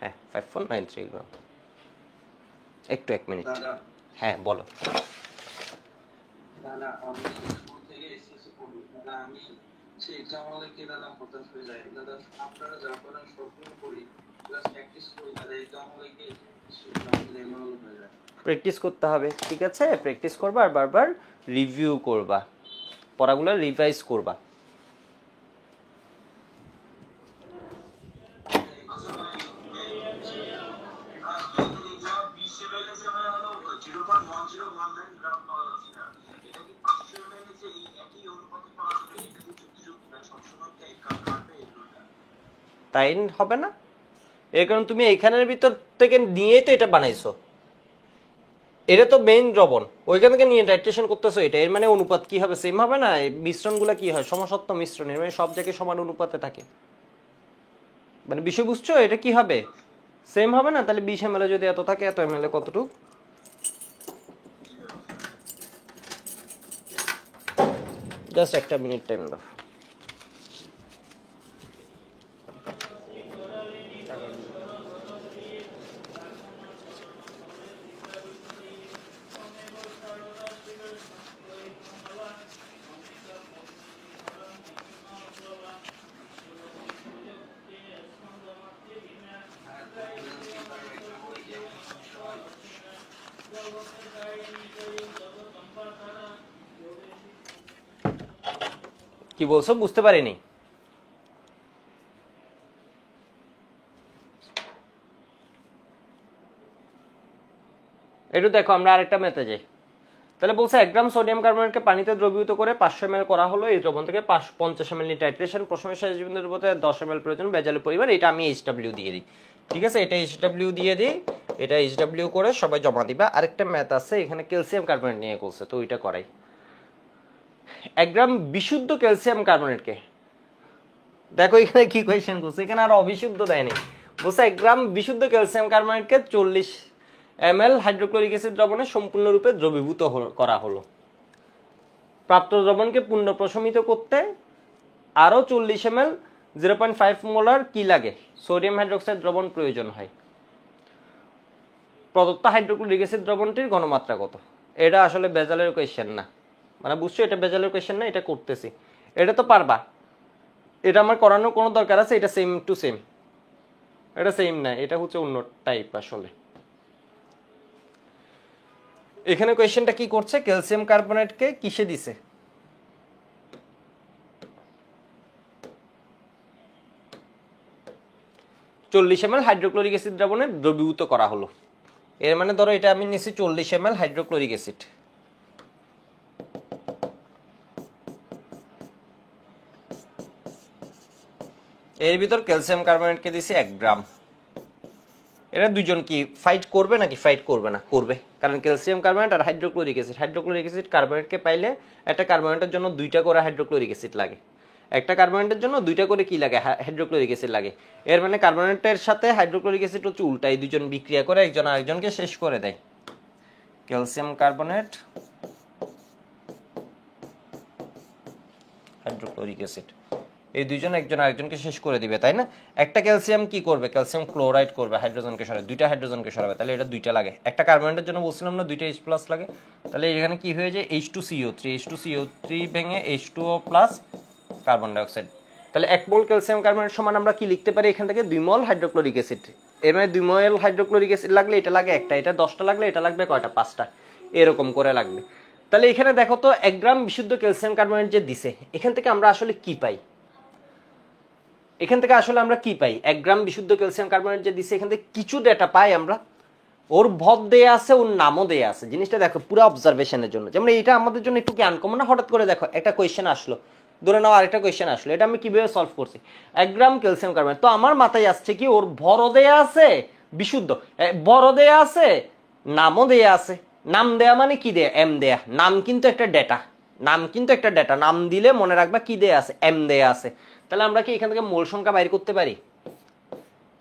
হ্যাঁ 5493 গ্রাম। একটু 1 মিনিট, হ্যাঁ বলো। প্র্যাকটিস করতে হবে, ঠিক আছে, প্র্যাকটিস করবা আর বারবার রিভিউ করবা, পড়াগুলো রিভাইজ করবা। তাই হবে না, এর কারণ তুমি এখানের ভিতর থেকে নিয়েই তো এটা বানাইছো, এটা তো মেইন দ্রবণ, ওইখান থেকে নিয়ে টাইট্রেশন করতেছো এটা, এর মানে অনুপাত কি হবে? সেম হবে না? মিশ্রণগুলো কি হয়? সমসত্ব মিশ্রণ, এর মানে সব জায়গায় সমান অনুপাতে থাকে, মানে বিষয় বুঝছো? এটা কি হবে? সেম হবে না? তাহলে 20 ml যদি এত থাকে, এত ml কতটুকু? জাস্ট একটা মিনিট টাইম দাও। কি বলছো বুঝতে পারিনি। একটু দেখো, আমরা আরেকটা মেতে যাই। তাহলে বলছে 1 গ্রাম সোডিয়াম কার্বনেটকে পানিতে দ্রবীভূত করে 500 ml করা হলো। এই দ্রবণ থেকে 50 ml টাইট্রেশন, প্রথমে শেষ বিন্দুর উপরে 10 ml প্রয়োজন ভেজালের পরিমাণ। এটা আমি HW দিয়ে দিই, ঠিক আছে, এটা HW দিয়ে দিই, এটা HW করে সবাই জমা দিবা। আরেকটা ম্যাথ আছে এখানে, ক্যালসিয়াম কার্বনেট নিয়ে করছে, তো ওইটা করাই। 1 গ্রাম বিশুদ্ধ ক্যালসিয়াম কার্বনেটকে, দেখো এখানে কি কোয়েশ্চেন করছে, এখানে আর অবিশুদ্ধ দেয়নি, বলছে 1 গ্রাম বিশুদ্ধ ক্যালসিয়াম কার্বনেটকে 40 ml হাইড্রোক্লোরিক অ্যাসিড দ্রবণে সম্পূর্ণরূপে দ্রবীভূত করা হলো। প্রাপ্ত দ্রবণকে পুনঃ প্রশমিত করতে আরো 40 ml 0.5 মোলার কি লাগে? সোডিয়াম হাইড্রোক্সাইড দ্রবণ প্রয়োজন হয়। প্রদত্ত হাইড্রোক্লোরিক অ্যাসিড দ্রবণটির ঘনমাত্রা কত? এটা আসলে বেজালের কোয়েশ্চেন না, মানে বুঝছো, এটা বেজালের কোয়েশ্চেন না, এটা করতেছি, এটা তো পারবা, এটা আমার করানোর কোনো দরকার আছে? এটা সেম টু সেম, এটা সেম না, এটা হচ্ছে অন্য টাইপ আসলে। এখানে কোয়েশ্চেনটা কি করছে, ক্যালসিয়াম কার্বনেটকে কিসে দিছে? চল্লিশ ml হাইড্রোক্লোরিক অ্যাসিড দ্রবণে দ্রবীভূত করা হলো। এর মানে ধরো এটা আমি নিছি 40 ml হাইড্রোক্লোরিক অ্যাসিড, এর ভিতর ক্যালসিয়াম কার্বনেটকে দিছি 1 গ্রাম। এরা দুজন কি ফাইট করবে নাকি? ফাইট করবে না, করবে, কারণ ক্যালসিয়াম কার্বনেট আর হাইড্রোক্লোরিক অ্যাসিড, হাইড্রোক্লোরিক অ্যাসিড কার্বনেটকে পাইলে একটা কার্বনেটের জন্য 2টা করে হাইড্রোক্লোরিক অ্যাসিড লাগে, একটা কার্বনেটের জন্য 2টা করে কি লাগে? হাইড্রোক্লোরিক অ্যাসিড লাগে। এর মানে কার্বনেটের সাথে হাইড্রোক্লোরিক অ্যাসিড হচ্ছে উল্টা, এই দুজন বিক্রিয়া করে একজন আরেকজনকে শেষ করে দেয়। ক্যালসিয়াম কার্বনেট, হাইড্রোক্লোরিক অ্যাসিড, এই দুইজন একজন আরেকজনকে শেষ করে দিবে, তাই না? একটা ক্যালসিয়াম কি করবে? ক্যালসিয়াম ক্লোরাইড করবে, হাইড্রোজেনকে সরাবে, 2টা হাইড্রোজেনকে সরাবে, তাহলে এটা 2টা লাগে। একটা কার্বনেটের জন্য বলছিলাম না 2টা H+ লাগে, তাহলে এখানে কি হয়ে যায়? H2CO3 ভেঙে H2O+ কার্বন ডাইঅক্সাইড, তাহলে 1 মোল ক্যালসিয়াম কার্বনেট সমান আমরা কি লিখতে পারি এখান থেকে 2 মোল হাইড্রোক্লোরিক অ্যাসিড। এর মানে 2 মোল হাইড্রোক্লোরিক অ্যাসিড লাগলে এটা লাগে একটা, এটা 10টা লাগলে এটা লাগবে কয়টা, 5টা, এরকম করে লাগবে। তাহলে এখানে দেখো তো 1 গ্রাম বিশুদ্ধ ক্যালসিয়াম কার্বনেট যে দিছে, এখান থেকে আমরা আসলে কি পাই? এখান থেকে আসলে আমরা কি পাই? 1 গ্রাম বিশুদ্ধ ক্যালসিয়াম কার্বনেট যে দিছে, এখান থেকে কিছু ডেটা পাই আমরা। ওর ভর দেয়া আছে, ওর নামও দেয়া আছে। জিনিসটা দেখো পুরো অবজারভেশনের জন্য, যেমন এটা আমাদের জন্য একটু কি আনকমন না? হঠাৎ করে দেখো একটা কোয়েশ্চেন আসলো, ধরে নাও আরেকটা কোয়েশ্চেন আসলো, এটা আমি কিভাবে সলভ করছি? 1 গ্রাম ক্যালসিয়াম কার্বনেট, তো আমার মাথায় আসছে কি ওর ভরও দেয়া আছে বিশুদ্ধ, ভরও দেয়া আছে, নামও দেয়া আছে। নাম দেয়া মানে কি দেয়া? এম দেয়া। নাম কিন্তু একটা ডেটা, নাম কিন্তু একটা ডেটা, নাম দিলে মনে রাখবা কি দেয়া আছে? এম দেয়া আছে। তাহলে আমরা কি এখান থেকে মোল সংখ্যা বাইর করতে পারি?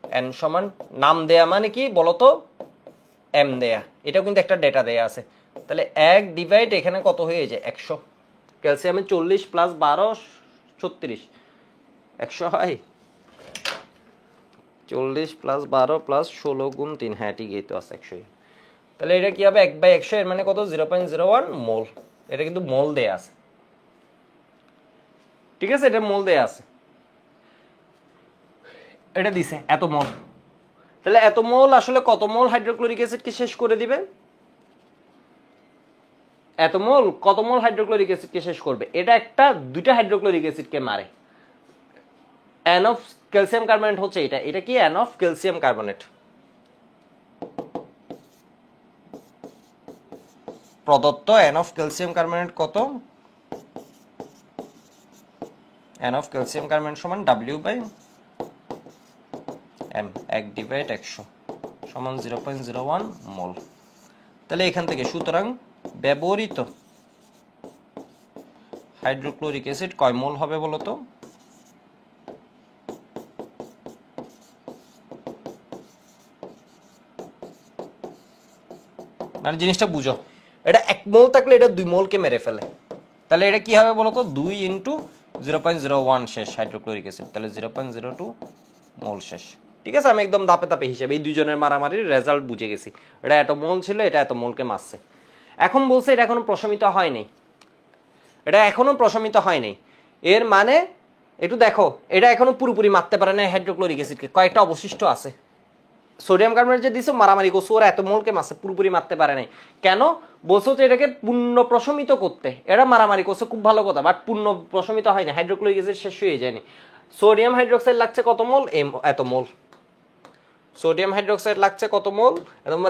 এন সমান নাম দেয়া মানে কি বলতো? এম দেয়া, এটাও কিন্তু একটা ডেটা দেয়া আছে। তাহলে 1 ডিভাইড এখানে কত হয়ে যায়? 100। ক্যালসিয়ামে 40 প্লাস 12 36, 100 হয়। 40 প্লাস 12 প্লাস 16 গুণ 3, হ্যাঁ ঠিকই তো আছে 100। তাহলে এটা কি হবে? 1/100, এর মানে কত? 0.01 মোল। এটা কিন্তু মোল দেয়া আছে, ঠিক আছে? এটা মোল দেয়া আছে, এটা দিছে এত মোল। তাহলে এত মোল আসলে কত মোল হাইড্রোক্লোরিক অ্যাসিডকে শেষ করে দিবে? এত মোল কত মোল হাইড্রোক্লোরিক অ্যাসিডকে শেষ করবে? এটা একটা 2টা হাইড্রোক্লোরিক অ্যাসিডকে মারে। এন অফ ক্যালসিয়াম কার্বনেট হচ্ছে এটা, এটা কি? N of calcium carbonate. প্রদত্ত এন অফ ক্যালসিয়াম কার্বনেট কত? এন অফ ক্যালসিয়াম কার্বনেট সমান W/M, 1 ডিভাইড 100 সমান 0.01 মোল। তাহলে এখান থেকে সুতরাং ব্যবহৃত হাইড্রোক্লোরিক অ্যাসিড কয় মোল হবে বলো তো? মানে জিনিসটা বুঝো, এটা 1 মোল থাকলে এটা 2 মোলকে মেরে ফেলে। তাহলে এটা কি হবে বলো তো? 2 ইন্টু 0.01 শেষ হাইড্রোক্লোরিক অ্যাসিড, তাহলে 0.02 মোল শেষ। ঠিক আছে, আমি একদম ধাপে ধাপে হিসেবে এই দুজনের মারামারির রেজাল্ট বুঝে গেছি। এটা এত মোল ছিল, এটা এত মোলকে মারছে। এখন বলছে এটা এখনো প্রশমিত হয়নি, এটা এখনো প্রশমিত হয়নি। এর মানে একটু দেখো, এটা এখনো পুরোপুরি মারতে পারে না হাইড্রোক্লোরিক অ্যাসিডকে, কয়েকটা অবশিষ্ট আছে। সোডিয়াম কার্বনেট যে দিছো মারামারি করছো, ওরা এত মোলকে মারছে, পুরোপুরি মারতে পারে নাই। কেন বলছো? তো এটাকে পূর্ণ প্রশমিত করতে এরা মারামারি করছে, খুব ভালো কথা, বাট পূর্ণ প্রশমিত হয়নি, হাইড্রোক্লোরিক অ্যাসিড শেষ হয়ে যায়নি। সোডিয়াম হাইড্রোক্সাইড লাগছে কত মোল? এত মোল। সোডিয়াম হাইড্রোক্সাইড লাগছে কত মোল?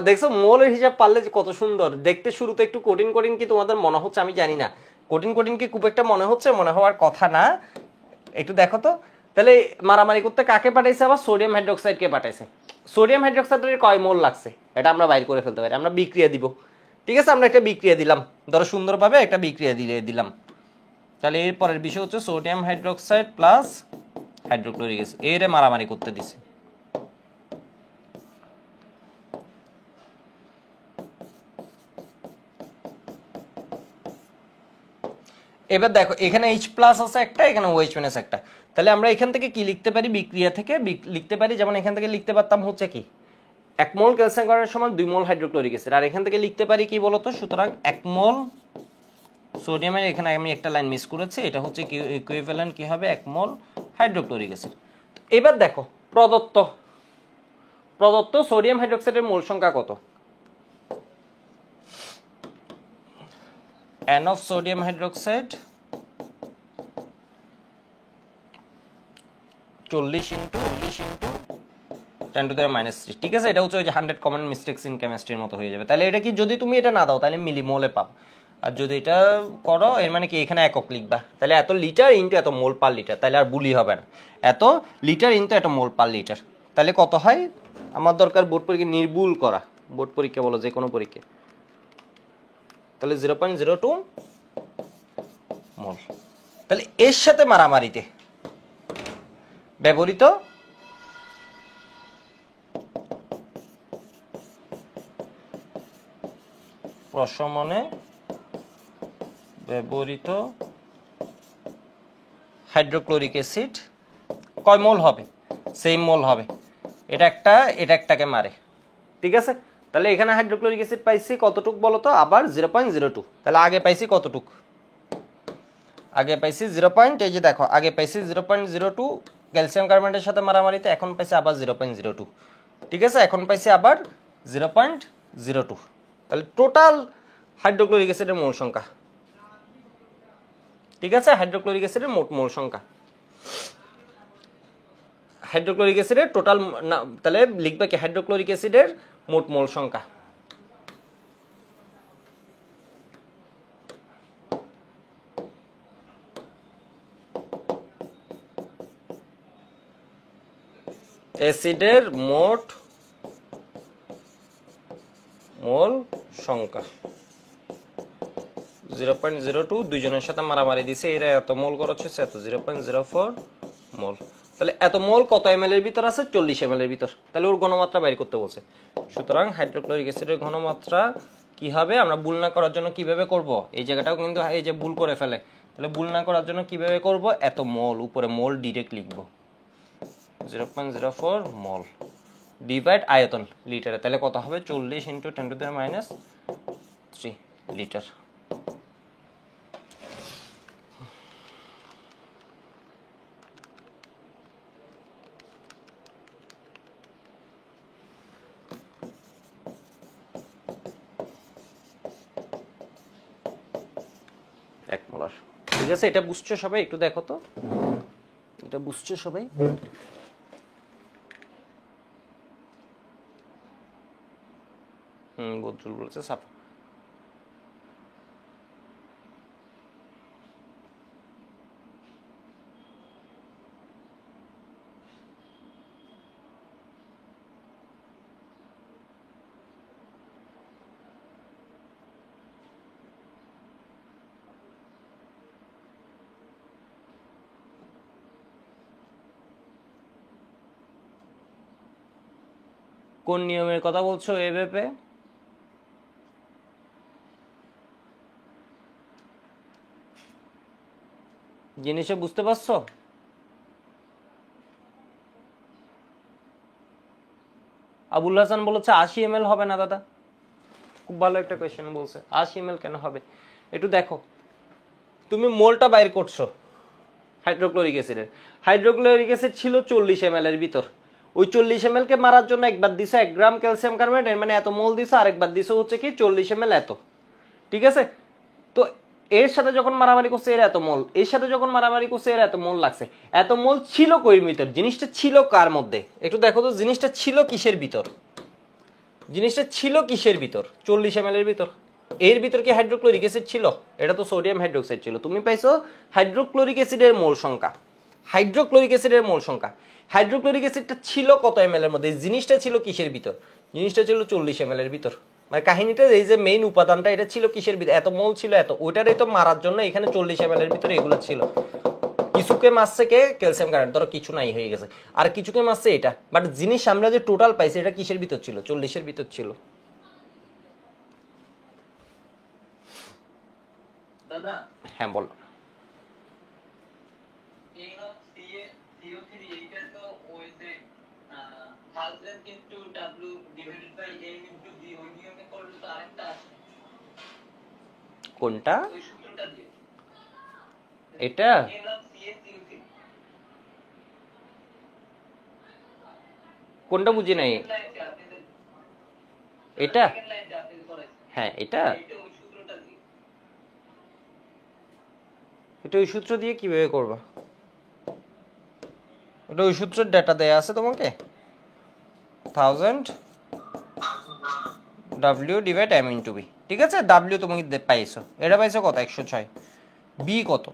দেখছো মোলের হিসাব পারলে কত সুন্দর দেখতে। শুরুতে একটু কঠিন কঠিন কি তোমাদের মনে হচ্ছে আমি জানি না, কঠিন কঠিন কি খুব একটা মনে হচ্ছে? মনে হওয়ার কথা না। একটু দেখো তো, তাহলে মারামারি করতে কাকে পাঠাইছে? আবার সোডিয়াম হাইড্রোক্সাইডকে পাঠাইছে। সোডিয়াম হাইড্রোক্সাইডের কয় মোল লাগছে এটা আমরা বাইর করে ফেলতে পারি, আমরা বিক্রিয়া দিব। ঠিক আছে, আমরা একটা বিক্রিয়া দিলাম, ধরো সুন্দরভাবে একটা বিক্রিয়া দিলাম। তাহলে এর পরের বিষয় হচ্ছে sodium hydroxide plus hydrochloric acid, এর মারামারি করতে দিছে। এবার দেখো এখানে H প্লাস আছে একটা, এখানে OH মাইনাস একটা। তাহলে আমরা এখান থেকে কি লিখতে পারি? বিক্রিয়া থেকে লিখতে পারি, যেমন এখান থেকে লিখতে পারতাম হচ্ছে কি 1 মোল ক্যালসিয়াম কার্বনেট সমান 2 মোল হাইড্রোক্লোরিক অ্যাসিড। আর এখান থেকে লিখতে পারি কি বলতো? সুতরাং 1 মোল সোডিয়ামের, এখানে আমি একটা লাইন মিস করেছি, এটা হচ্ছে কি ইকুইভ্যালেন্ট কি হবে? 1 মোল হাইড্রোক্লোরিক অ্যাসিড। এবার দেখো প্রদত্ত সোডিয়াম হাইড্রোক্সাইডের মোল সংখ্যা কত? N of sodium hydroxide 40 into 10 to the -3। ঠিক আছে, এটা হচ্ছে ওই যে 100 কমন মিস্টেকস ইন কেমিস্ট্রির মতো হয়ে যাবে। তাহলে এটা কি, যদি তুমি এটা না দাও তাহলে মিলিমোলে পাবো, আর যদি এটা করো এর মানে কি এখানে একক লিখবা। তাহলে এত লিটার ইনটু এত মোল পার লিটার, তাহলে আর বুলি হবে না, এত লিটার ইনটু এত মোল পার লিটার। তাহলে কত হয়? আমার দরকার বোর্ড পরীক্ষা নির্ভুল করা, বোর্ড পরীক্ষা বলো যে কোনো পরীক্ষা। তাহলে 0.02 মোল। তাহলে এর সাথে মারামারিতে ব্যবহৃত প্রশমনে ব্যবহৃত হাইড্রোক্লোরিক অ্যাসিড কয় মোল হবে? সেম মোল হবে। এটা একটাকে মারে। ঠিক আছে, তাহলে এখানে হাইড্রোক্লোরিক অ্যাসিড পাইছি কতটুক বলো তো? আবার 0.02। তাহলে আগে পাইছি কতটুক? আগে পাইছি 0. এই যে দেখো আগে পাইছি 0.02 ক্যালসিয়াম কার্বনেটের সাথে মারামারিতে, এখন পাইছি আবার 0.02। ঠিক আছে, এখন পাইছি আবার 0.02। তাহলে টোটাল হাইড্রোক্লোরিক অ্যাসিডের মোল সংখ্যা, ঠিক আছে, হাইড্রোক্লোরিক অ্যাসিডের মোট মোল সংখ্যা, হাইড্রোক্লোরিক অ্যাসিডের টোটাল, তাহলে লিখবে কি হাইড্রোক্লোরিক অ্যাসিডের মোট মোল সংখ্যা। অ্যাসিডের মোট মোল সংখ্যা 0.02, দুইজনের সাথে মারামারি দিছে, এরা এত মোল খরচ হচ্ছে, এত 0.04 মোল। তাহলে এত মোল কত এমএল এর ভিতর আছে? 40 এমএল এর ভিতর। তাহলে ওর ঘনমাত্রা বাইর করতে বলছে। সুতরাং হাইড্রোক্লোরিক অ্যাসিডের ঘনমাত্রা কি হবে? আমরা ভুল না করার জন্য কিভাবে করব? এই জায়গাটাও কিন্তু এই যে ভুল করে ফেলে, তাহলে ভুল না করার জন্য কিভাবে করব? এত মোল, উপরে মোল ডিরেক্ট লিখব, 0.04 মোল ডিভাইড আয়তন লিটারে। তাহলে কত হবে? 40 × 10⁻³ লিটার। এক মোলার। ঠিক আছে, এটা বুঝছো সবাই? একটু দেখো তো, এটা বুঝছো সবাই? বদরুল বলেছে সাফা। কোন নিয়মের কথা বলছো এভাবে? জিনিসে বুঝতে পারছো? আবুল হাসান বলেছে 80 ml হবে না দাদা। খুব ভালো একটা কোয়েশ্চেন বলছে, 80 ml কেন হবে? একটু দেখো, তুমি মোলটা বাইর করছো হাইড্রোক্লোরিক অ্যাসিডের, হাইড্রোক্লোরিক অ্যাসিড ছিল 40 ml এর ভিতর। ওই 40 ml কে মারার জন্য একবার দিছো 1 গ্রাম ক্যালসিয়াম কার্বনেট, এর মানে এত মোল দিছো, আরেকবার দিছো হচ্ছে কি 40 ml এত। ঠিক আছে, তো এর সাথে যখন মারামারি করছে এর এত মোল, এর সাথে যখন মারামারি করছে এর এত মোল লাগছে। এত মোল ছিল কইর ভিতর? জিনিসটা ছিল কার মধ্যে? একটু দেখো তো, জিনিসটা ছিল কিসের ভিতর? জিনিসটা ছিল কিসের ভিতর? 40 ml এর ভিতর। এর ভিতর কি হাইড্রোক্লোরিক অ্যাসিড ছিল? এটা তো সোডিয়াম হাইড্রোক্সাইড ছিল। তুমি পাইছো হাইড্রোক্লোরিক অ্যাসিডের মোল সংখ্যা, হাইড্রোক্লোরিক অ্যাসিডের মোল সংখ্যা। হাইড্রোক্লোরিক অ্যাসিডটা ছিল কত এমএল এর মধ্যে? জিনিসটা ছিল কিসের ভিতর? জিনিসটা ছিল 40 ml এর ভিতর। মানে কাহিনীটা এই যে মেইন উপাদানটা, এটা ছিল কিসের ভিতর? এত মোল ছিল এত, ওইটারই তো মারার জন্য এখানে 40 ml এর ভিতরে এগুলো ছিল। কিছুকে মারছে কে? ক্যালসিয়াম কার্বনেট, ধরো কিছু নাই হয়ে গেছে, আর কিছুকে মারছে এটা, বাট জিনিস আমরা যে টোটাল পাইছি এটা কিসের ভিতর ছিল? 40 এর ভিতর ছিল। দাদা হ্যাঁ বলো। কোনটা? এটা কোনটা বুঝি নাই? এটা হ্যাঁ, এটা এটা ওই সূত্র দিয়ে কিভাবে করবা? এটা ওই সূত্রের ডেটা দেয়া আছে তোমাকে, 1000 W divide M into B. ঠিক আছে, W তুমি পাইছো, এটা পাইছো কত? 106। বি কত?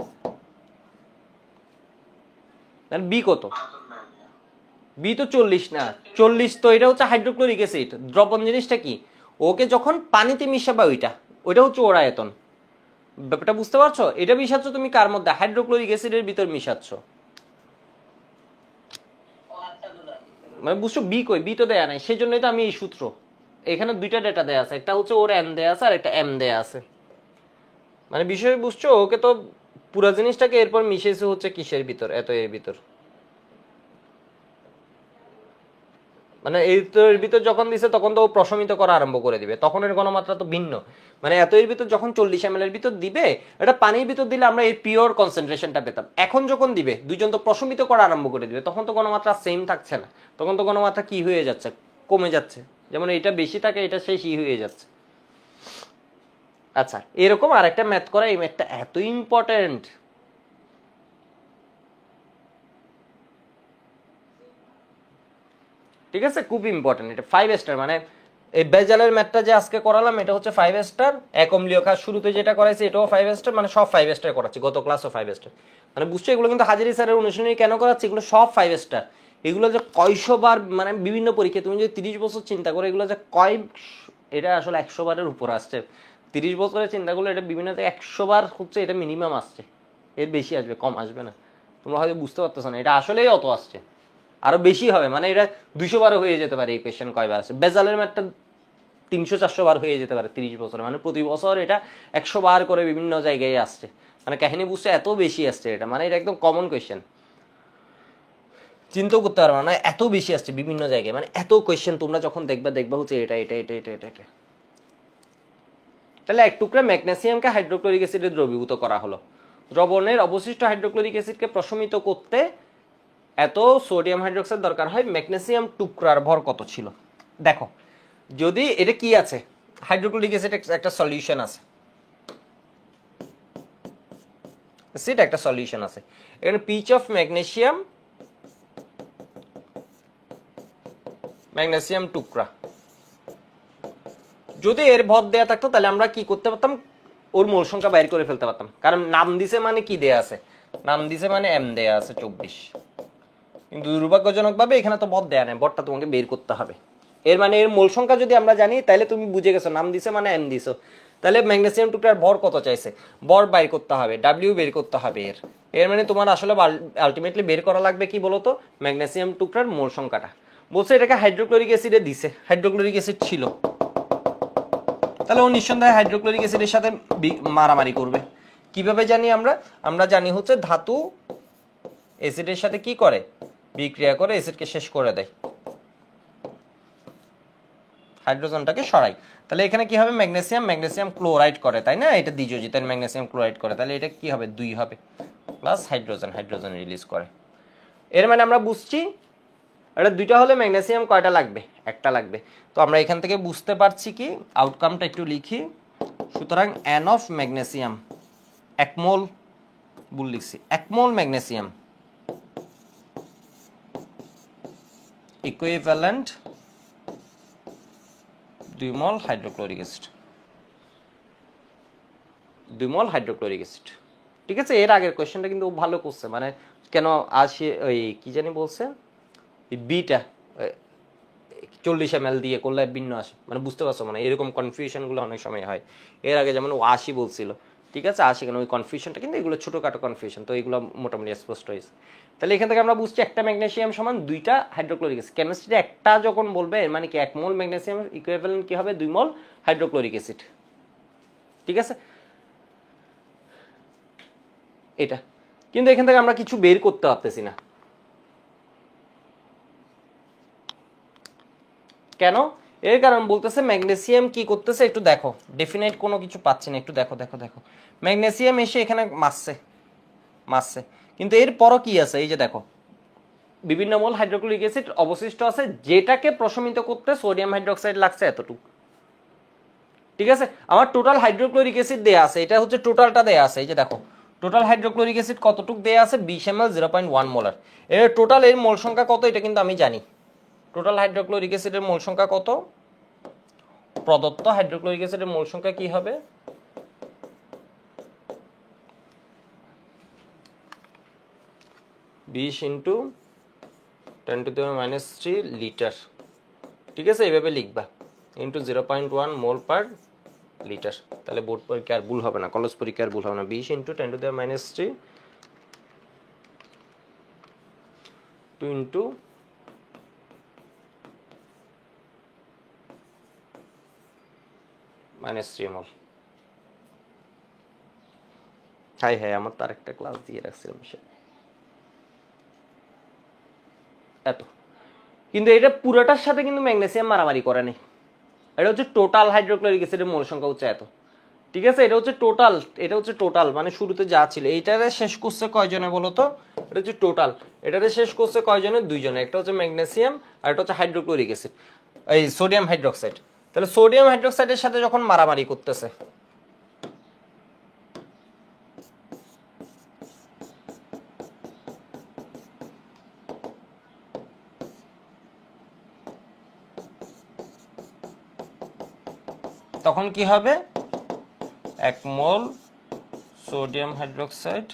বি কত? বি তো 40 না, 40 তো এটা হচ্ছে হাইড্রোক্লোরিক অ্যাসিড। দ্রবণ জিনিসটা কি? ওকে যখন পানিতে মিশাবা ওইটা, ওইটা হচ্ছে ওর আয়তন। ব্যাপারটা বুঝতে পারছো? এটা মিশাচ্ছ তুমি কার মধ্যে? হাইড্রোক্লোরিক অ্যাসিডের ভিতর মিশাচ্ছ। মানে বুঝছো? বি কই? বি তো দেয়া নাই, সেই জন্যই তো আমি এই সূত্র। এখানে দুইটা ডেটা দেয়া আছে, একটা হচ্ছে ওর এন দেয়া আছে আর একটা এম দেয়া আছে। মানে বিষয় বুঝছো? ওকে তো পুরো জিনিসটাকে এরপর মিশেছে হচ্ছে কিসের ভিতর? এত এর ভিতর। মানে এর ভিতর যখন দিছে তখন তো ও প্রশমিত করা আরম্ভ করে দিবে, তখন এর ঘনমাত্রা তো ভিন্ন। মানে এত এর ভিতর যখন 40 ml এর ভিতর দিবে, এটা পানির ভিতর দিলে আমরা এর পিওর কনসেন্ট্রেশনটা পেতাম। এখন যখন দিবে দুইজন তো প্রশমিত করা আরম্ভ করে দিবে, তখন তো ঘনমাত্রা সেম থাকছে না, তখন তো ঘনমাত্রা কি হয়ে যাচ্ছে, কমে যাচ্ছে। যেমন এটা বেশি থাকে, এটা শেষই হয়ে যাচ্ছে। আচ্ছা, এরকম আরেকটা ম্যাথ করা, এই ম্যাথটা এত ইম্পর্টেন্ট, ঠিক আছে, খুব ইম্পর্টেন্ট। এটা 5 স্টার, মানে এই বেজালের ম্যাথটা যে আজকে করালাম এটা হচ্ছে 5 স্টার। এক অম্লীয় ক্ষার শুরুতে যেটা করাইছে এটাও 5 স্টার, মানে সব 5 স্টার করাচ্ছি, গত ক্লাসও 5 স্টার। মানে বুঝছো, এগুলো কিন্তু হাজারি স্যারের অনুশীলনী কেন করাচ্ছি, এগুলো সব 5 স্টার। এগুলো যে কয়শো বার, মানে বিভিন্ন পরীক্ষা তুমি যদি 30 বছর চিন্তা করো, এগুলো যে এটা আসলে 100 বারের উপর আসছে। 30 বছরের চিন্তা করলে এটা বিভিন্ন 100 বার হচ্ছে, এটা মিনিমাম আসছে, এর বেশি আসবে, কম আসবে না। তোমরা হয়তো বুঝতে পারতেছো না, এটা আসলেই অত আসছে, আরো বেশি হবে। মানে এটা 200 বারও হয়ে যেতে পারে। এই কোয়েশ্চেন কয়বার আছে, বেজালের ম্যাথটা 300-400 বার হয়ে যেতে পারে 30 বছরে, মানে প্রতি বছর এটা 100 বার করে বিভিন্ন জায়গায় আসছে। মানে কাহিনী বুঝতে এত বেশি আসছে এটা, মানে এটা একদম কমন কোয়েশ্চেন, চিন্তাও করতে পারবে না, এত বেশি আসছে বিভিন্ন জায়গায়। মানে এত কোয়েশ্চেন তোমরা যখন দেখবা হচ্ছে এটা এটা এটা এটা এটা এটা। তাহলে এক টুকরা ম্যাগনেসিয়ামকে হাইড্রোক্লোরিক অ্যাসিডে দ্রবীভূত করা হলো। দ্রবণের অবশিষ্ট হাইড্রোক্লোরিক অ্যাসিডকে প্রশমিত করতে এত সোডিয়াম হাইড্রোক্সাইড দরকার হয়। ম্যাগনেসিয়াম টুকরার ভর কত ছিল? দেখো, যদি এটা কি আছে, হাইড্রোক্লোরিক অ্যাসিড একটা সলিউশন আছে, অ্যাসিড একটা সলিউশন আছে, এখানে পিচ অফ ম্যাগনেসিয়াম, ম্যাগনেসিয়াম টুকরা, যদি এর ভর দেয়া থাকতো তাহলে আমরা কি করতে পারতাম, ওর মোল সংখ্যা বাইর করে ফেলতে পারতাম। কারণ নাম দিছে মানে কি দেয়া আছে, নাম দিছে মানে এম দেয়া আছে 24। কিন্তু দুর্ভাগ্যজনক ভাবে এখানে তো ভর দেয়া নেই, ভরটা তোমাকে বের করতে হবে। এর মানে এর মোল সংখ্যা যদি আমরা জানি তাহলে তুমি বুঝে গেছো, নাম দিছে মানে এম দিছো। তাহলে ম্যাগনেসিয়াম টুকরার ভর কত চাইছে, ভর বাইর করতে হবে, ডাব্লিউ বের করতে হবে। এর এর মানে তোমার আসলে আলটিমেটলি বের করা লাগবে কি বলতো, ম্যাগনেসিয়াম টুকরার মোল সংখ্যাটা। বলছে এটাকে হাইড্রোক্লোরিক অ্যাসিডে দিছে, হাইড্রোক্লোরিক অ্যাসিড ছিল, তাহলে ও নিঃসন্দেহে হাইড্রোক্লোরিক অ্যাসিডের সাথে মারামারি করবে। কিভাবে জানি আমরা, আমরা জানি হচ্ছে ধাতু অ্যাসিডের সাথে কি করে, বিক্রিয়া করে অ্যাসিডকে শেষ করে দেয়, হাইড্রোজেনটাকে সরাই। তাহলে এখানে কি হবে, ম্যাগনেসিয়াম ম্যাগনেসিয়াম ক্লোরাইড করে, তাই না, এটা দ্বিযোজী, তাই ম্যাগনেসিয়াম ক্লোরাইড করে, তাহলে এটা কি হবে 2 হবে, প্লাস হাইড্রোজেন, হাইড্রোজেন রিলিজ করে। এর মানে আমরা বুঝছি এটা দুইটা হলে ম্যাগনেসিয়াম কয়টা লাগবে, একটা লাগবে। তো আমরা এখান থেকে বুঝতে পারছি কি, আউটকামটা একটু লিখি। সুতরাং এন অফ ম্যাগনেসিয়াম, 1 মোল, ভুল লিখছি, 1 মোল ম্যাগনেসিয়াম ইকুইভ্যালেন্ট 2 মোল হাইড্রোক্লোরিক অ্যাসিড, 2 মোল হাইড্রোক্লোরিক অ্যাসিড। ঠিক আছে, এর আগের কোয়েশ্চেনটা কিন্তু ভালো করছে, মানে কেন আসে ওই কি জানি বলছে, বিটা 40 ml দিয়ে করলে ভিন্ন আসে, মানে বুঝতে পারছো, মানে এরকম কনফিউশনগুলো অনেক সময় হয়। এর আগে যেমন ও 80 বলছিল, ঠিক আছে 80 কেন, ওই কনফিউশনটা কিন্তু এগুলো ছোটোখাটো কনফিউশন, তো এগুলো মোটামুটি স্পষ্ট হয়েছে। তাহলে এখান থেকে আমরা বুঝছি একটা ম্যাগনেসিয়াম সমান 2টা হাইড্রোক্লোরিক অ্যাসিড। কেমিস্ট্রিতে একটা যখন বলবে এর মানে কি 1 মোল ম্যাগনেসিয়াম ইকুইভ্যালেন্ট কি হবে 2 মোল হাইড্রোক্লোরিক অ্যাসিড, ঠিক আছে এটা। কিন্তু এখান থেকে আমরা কিছু বের করতে পারতেছি না, কেন? এর কারণ বলতেছে ম্যাগনেসিয়াম কি করতেছে, একটু দেখো, ডেফিনাইট কোনো কিছু পাচ্ছি না, একটু দেখো দেখো দেখো, ম্যাগনেসিয়াম এসে এখানে মারছে মারছে, কিন্তু এরপরও কি আছে, এই যে দেখো বিভিন্ন মোল হাইড্রোক্লোরিক অ্যাসিড অবশিষ্ট আছে, যেটাকে প্রশমিত করতে সোডিয়াম হাইড্রোক্সাইড লাগছে এতটুকু, ঠিক আছে। আমার টোটাল হাইড্রোক্লোরিক অ্যাসিড দেয়া আছে, এটা হচ্ছে টোটালটা দেয়া আছে, এই যে দেখো টোটাল হাইড্রোক্লোরিক অ্যাসিড কতটুকু দেয়া আছে, 20 ml 0.1 মোলার। এর টোটাল এর মোল সংখ্যা কত এটা কিন্তু আমি জানি, টোটাল হাইড্রোক্লোরিক অ্যাসিডের মোল সংখ্যা কত, প্রদত্ত হাইড্রোক্লোরিক অ্যাসিডের মোল সংখ্যা কি হবে, 20 ইন্টু 10⁻³ লিটার, ঠিক আছে, এইভাবে লিখবা, ইন্টু 0.1 মোল পার লিটার। তাহলে বোর্ড পরীক্ষা আর ভুল হবে না, কলেজ পরীক্ষা আর ভুল হবে না। 20 ইন্টু 10⁻³ 2 ইন্টু -3 মোল। হ্যাঁ হ্যাঁ, আমার তো আরেকটা ক্লাস দিয়ে রাখছিলাম সে এত। কিন্তু এটা পুরোটার সাথে কিন্তু ম্যাগনেসিয়াম মারামারি করে নাই। এটা হচ্ছে টোটাল হাইড্রোক্লোরিক অ্যাসিডের মোল সংখ্যা হচ্ছে এত। ঠিক আছে, এটা হচ্ছে টোটাল মানে শুরুতে যা ছিল এইটারে শেষ করছে কয়জনে বলো তো? এটা হচ্ছে টোটাল, এটারে শেষ করছে কয়জনে? 2 জনে। একটা হচ্ছে ম্যাগনেসিয়াম আর একটা হচ্ছে হাইড্রোক্লোরিক অ্যাসিড, এই সোডিয়াম হাইড্রোক্সাইড। তাহলে সোডিয়াম হাইড্রোক্সাইডের সাথে যখন মারামারি করতেছে, তখন কি হবে? 1 মোল সোডিয়াম হাইড্রোক্সাইড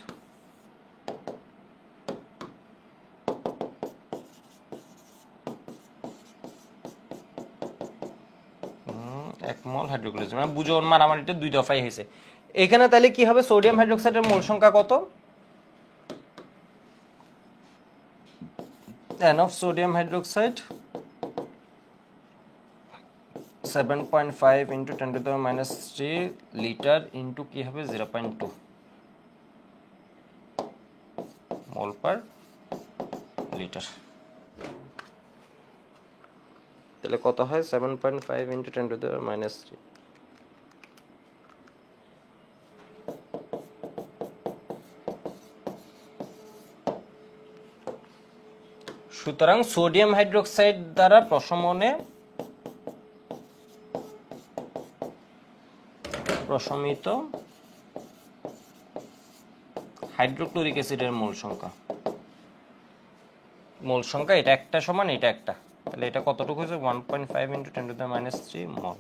1 মোল হাইড্রোক্লোরিক, মানে বুঝো ওর মারামারিটা 2 দফায় হয়েছে। এখানে তাহলে কি হবে? সোডিয়াম হাইড্রোক্সাইডের মোল সংখ্যা কত? n of sodium hydroxide 7.5 into 10 to the minus 3 litre into কি হবে? 0.2 মোল পার লিটার। তাহলে কত হয়? 7.5 into 10 to the minus 3। সুতরাং সোডিয়াম হাইড্রোক্সাইড দ্বারা প্রশমিত হাইড্রোক্লোরিক অ্যাসিডের মোল সংখ্যা এটা একটা সমান এটা একটা, তাহলে এটা কতটুকু হয়েছে? 1.5 into 10 to the minus 3 মোল।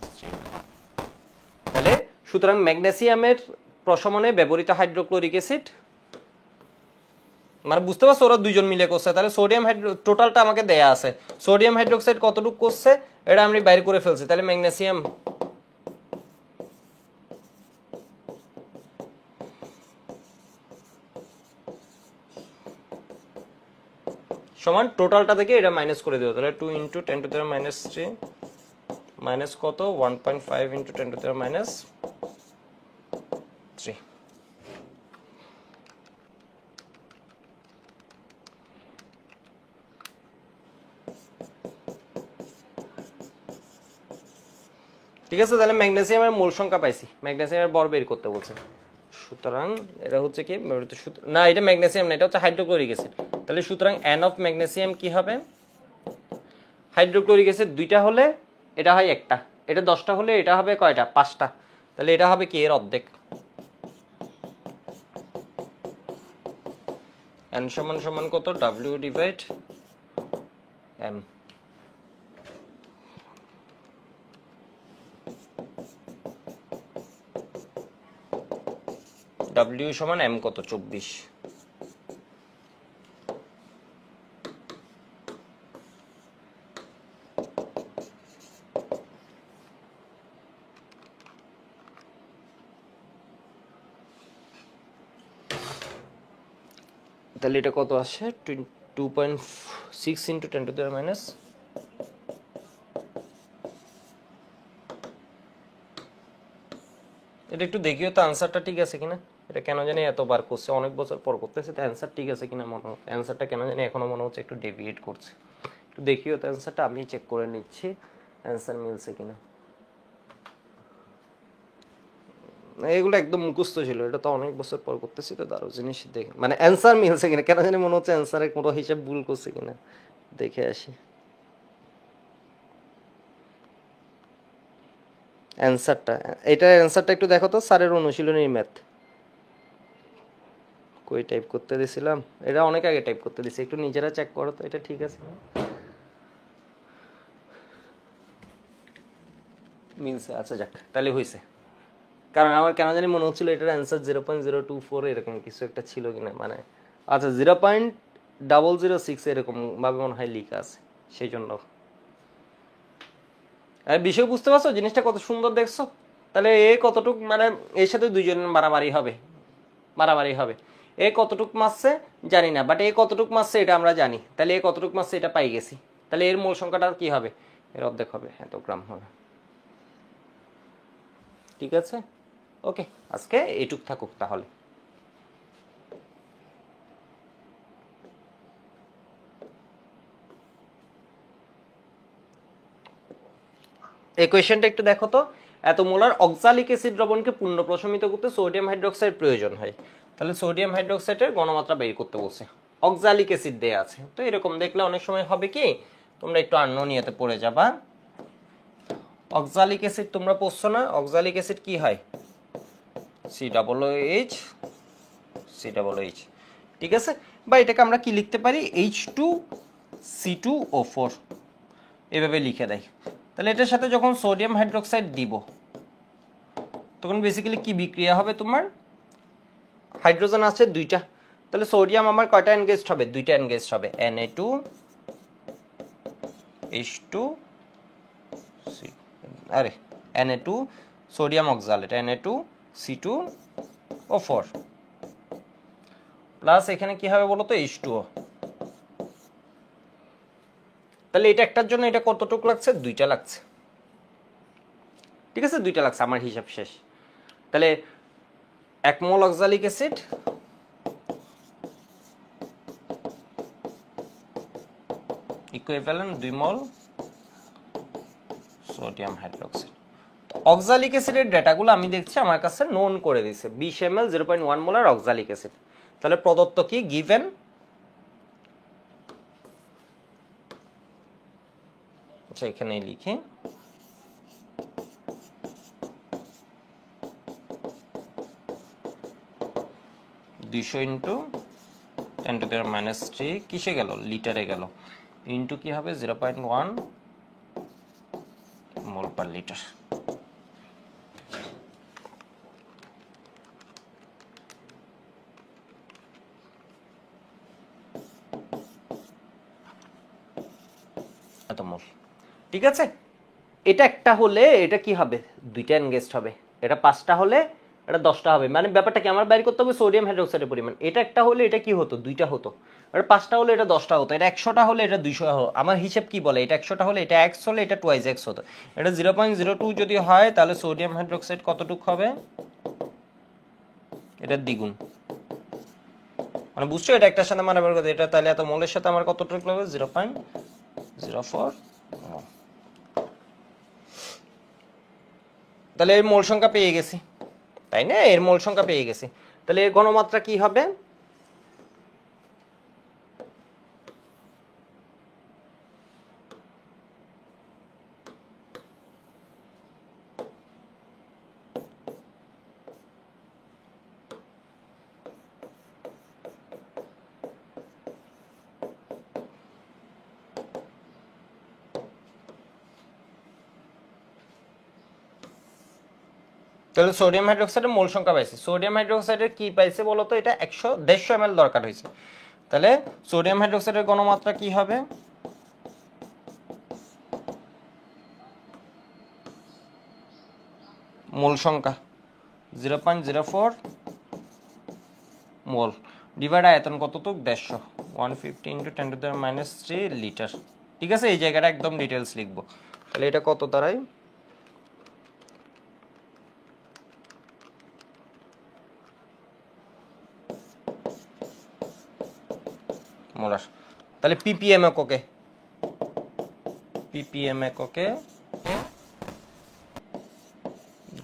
তাহলে সুতরাং ম্যাগনেসিয়ামের প্রশমনে ব্যবহৃত হাইড্রোক্লোরিক অ্যাসিড, মানে বুঝতে পারছো ওরা 2 জন মিলে করছে। তাহলে সোডিয়াম টোটালটা আমাকে দেয়া আছে, সোডিয়াম হাইড্রোক্সাইড কতটুকু করছে এটা আমি বাইর করে ফেলছি। তাহলে ম্যাগনেসিয়াম সমান টোটালটা থেকে এটা মাইনাস করে দিও। তাহলে 2 into 10 to the minus 3 minus কত? 1.5 into 10 to the minus 3। ঠিক আছে, তাহলে ম্যাগনেসিয়ামের মোল সংখ্যা পাইছি, ম্যাগনেসিয়ামের ভর বের করতে বলছে। সুতরাং এটা হচ্ছে কি? না, এটা ম্যাগনেসিয়াম না, এটা হচ্ছে হাইড্রোক্লোরিক অ্যাসিড। তাহলে সুতরাং n অফ ম্যাগনেসিয়াম কি হবে? হাইড্রোক্লোরিক অ্যাসিড 2টা হলে এটা হয় 1টা, এটা 10টা হলে এটা হবে কয়টা? 5টা। তাহলে এটা হবে কি? এর অর্ধেক। n সমান সমান কত? w divide m। w সমান m কত? 24। তাহলে এটা কত আসে? 2.6 into 10 to the minus, এটা একটু দেখিও তো আনসারটা ঠিক আছে কিনা। এটা কেন জানি এতবার করছে, অনেক বছর পর করতেছে, তো অ্যান্সার ঠিক আছে কিনা মনে হয়। অ্যান্সারটা কেন জানি এখনো মনে হচ্ছে একটু ডেভিয়েট করছে। একটু দেখিও তো অ্যান্সারটা, আমি চেক করে নিচ্ছি অ্যান্সার মিলছে কিনা। এগুলো একদম মুখস্থ ছিল, এটা তো অনেক বছর পর করতেছি, তো দারুণ জিনিস দেখে মানে অ্যান্সার মিলছে কিনা কেন জানি মনে হচ্ছে অ্যান্সারের কোনো হিসাব ভুল করছে কিনা, দেখে আসি। অ্যান্সারটা, এটার অ্যান্সারটা একটু দেখো তো, স্যারের অনুশীলনী ম্যাথ কই টাইপ করতে দিছিলাম? এটা অনেক আগে টাইপ করতে দিছি, একটু নিজেরা চেক করো তো এটা ঠিক আছে মিলছে। আচ্ছা যাক, তাহলে হয়েছে। কারণ আমার কেন জানি মনে হচ্ছিল এটার অ্যান্সার 0.024 এরকম কিছু একটা ছিল কিনা, মানে আচ্ছা 0.006 এরকম ভাবে মনে হয় লিখা আছে, সেই জন্য। আর বিষয় বুঝতে পারছো জিনিসটা কত সুন্দর দেখছো? তাহলে এ কতটুক, মানে এর সাথে 2 জন মারামারি হবে। এ কতটুক মারছে জানি না, বাট এ কতটুক মারছে এটা আমরা জানি। তাহলে এ কতটুক মারছে এটা পাই গেছি। তাহলে এর মোল সংখ্যাটা কি হবে? এর অর্ধেক হবে, এত গ্রাম হবে। ঠিক আছে, ওকে, আজকে এইটুক থাকুক তাহলে। এই কোয়েশ্চেনটা একটু দেখো তো, এত মোলার অক্সালিক অ্যাসিড দ্রবণকে পুনঃ প্রশমিত করতে সোডিয়াম হাইড্রোক্সাইড প্রয়োজন হয়। তাহলে সোডিয়াম হাইড্রোক্সাইডের ঘনমাত্রা বের করতে বলছে, অক্সালিক অ্যাসিড দেয়া আছে। তো এরকম দেখলে অনেক সময় হবে কি, তোমরা একটু আননোনিয়াতে পড়ে যাবা। অক্সালিক অ্যাসিড তোমরা পড়ছো না, অক্সালিক অ্যাসিড কি হয়, COOH COOH, ঠিক আছে। বা এটাকে আমরা কি লিখতে পারি, H2C2O4 এভাবে লিখে দেয়। তাহলে এটার সাথে যখন সোডিয়াম হাইড্রোক্সাইড দিব তখন বেসিক্যালি কি বিক্রিয়া হবে, তোমার হাইড্রোজেন আছে দুইটা, তাহলে সোডিয়াম আমার কয়টা এনগেজড হবে, দুইটা এনগেজড হবে, Na2H2 আরে Na2 sodium oxalate Na2C2O4 plus এখানে কি হবে বলো তো, H2O। তাহলে এটা একটার জন্য এটা কতটুকু লাগছে, দুইটা লাগছে, ঠিক আছে, দুইটা লাগছে, আমার হিসাব শেষ। তাহলে 1 mole oxalic acid equivalent 2 mole sodium hydroxide. Oxalic অ্যাসিডের ডেটাগুলো আমি দেখছি আমার কাছে নোন করে দিয়েছে, 20 ml 0.1 মোলার অক্সালিক অ্যাসিড। তাহলে প্রদত্ত কি, গিভেন আচ্ছা এখানে লিখি, দুইশো ইন্টু 10⁻³ কিসে গেল, লিটারে গেল, ইন্টু কি হবে 0.1 মোল পার লিটার। এত মোল, ঠিক আছে। এটা একটা হলে এটা কি হবে, দুইটা এনগেজড হবে, এটা 5টা হলে এটা 10টা হবে। মানে ব্যাপারটা কি, আমার বাইর করতে হবে সোডিয়াম হাইড্রোক্সাইডের পরিমাণ। এটা একটা হলে এটা কি হতো, দুইটা হতো, এটা 5টা হলে এটা 10টা হতো, এটা 100টা হলে এটা 200 হতো। আমার হিসাব কি বলে, এটা 100টা হলে এটা x হলে এটা 2x হতো। এটা 0.02 যদি হয় তাহলে সোডিয়াম হাইড্রোক্সাইড কতটুকু হবে, এটা দ্বিগুণ। মানে বুঝছো, এটা একটার সাথে মানে বের করতে, এটা তাহলে এত মোলের সাথে আমার কতটুকু লাগবে, 0.04। তাহলে এর মোল সংখ্যা পেয়ে গেছি, তাই না, এর মোল সংখ্যা পেয়ে গেছি। তাহলে এর ঘনমাত্রা কি হবে, তাহলে সোডিয়াম হাইড্রোক্সাইডের মোল সংখ্যা পাইছি। সোডিয়াম হাইড্রোক্সাইডের কি পাইছে বলো তো, এটা 150 ml দরকার হয়েছে। তাহলে সোডিয়াম হাইড্রোক্সাইডের ঘনমাত্রা কি হবে, মোল সংখ্যা 0.04 মোল ডিভাইড আয়তন কতটুক, 150, 150 ইন্টু 10⁻³ লিটার, ঠিক আছে। এই জায়গাটা একদম ডিটেলস লিখবো। তাহলে এটা কত দাঁড়ায়, মোলার। তাহলে ppm এককে, ppm এককে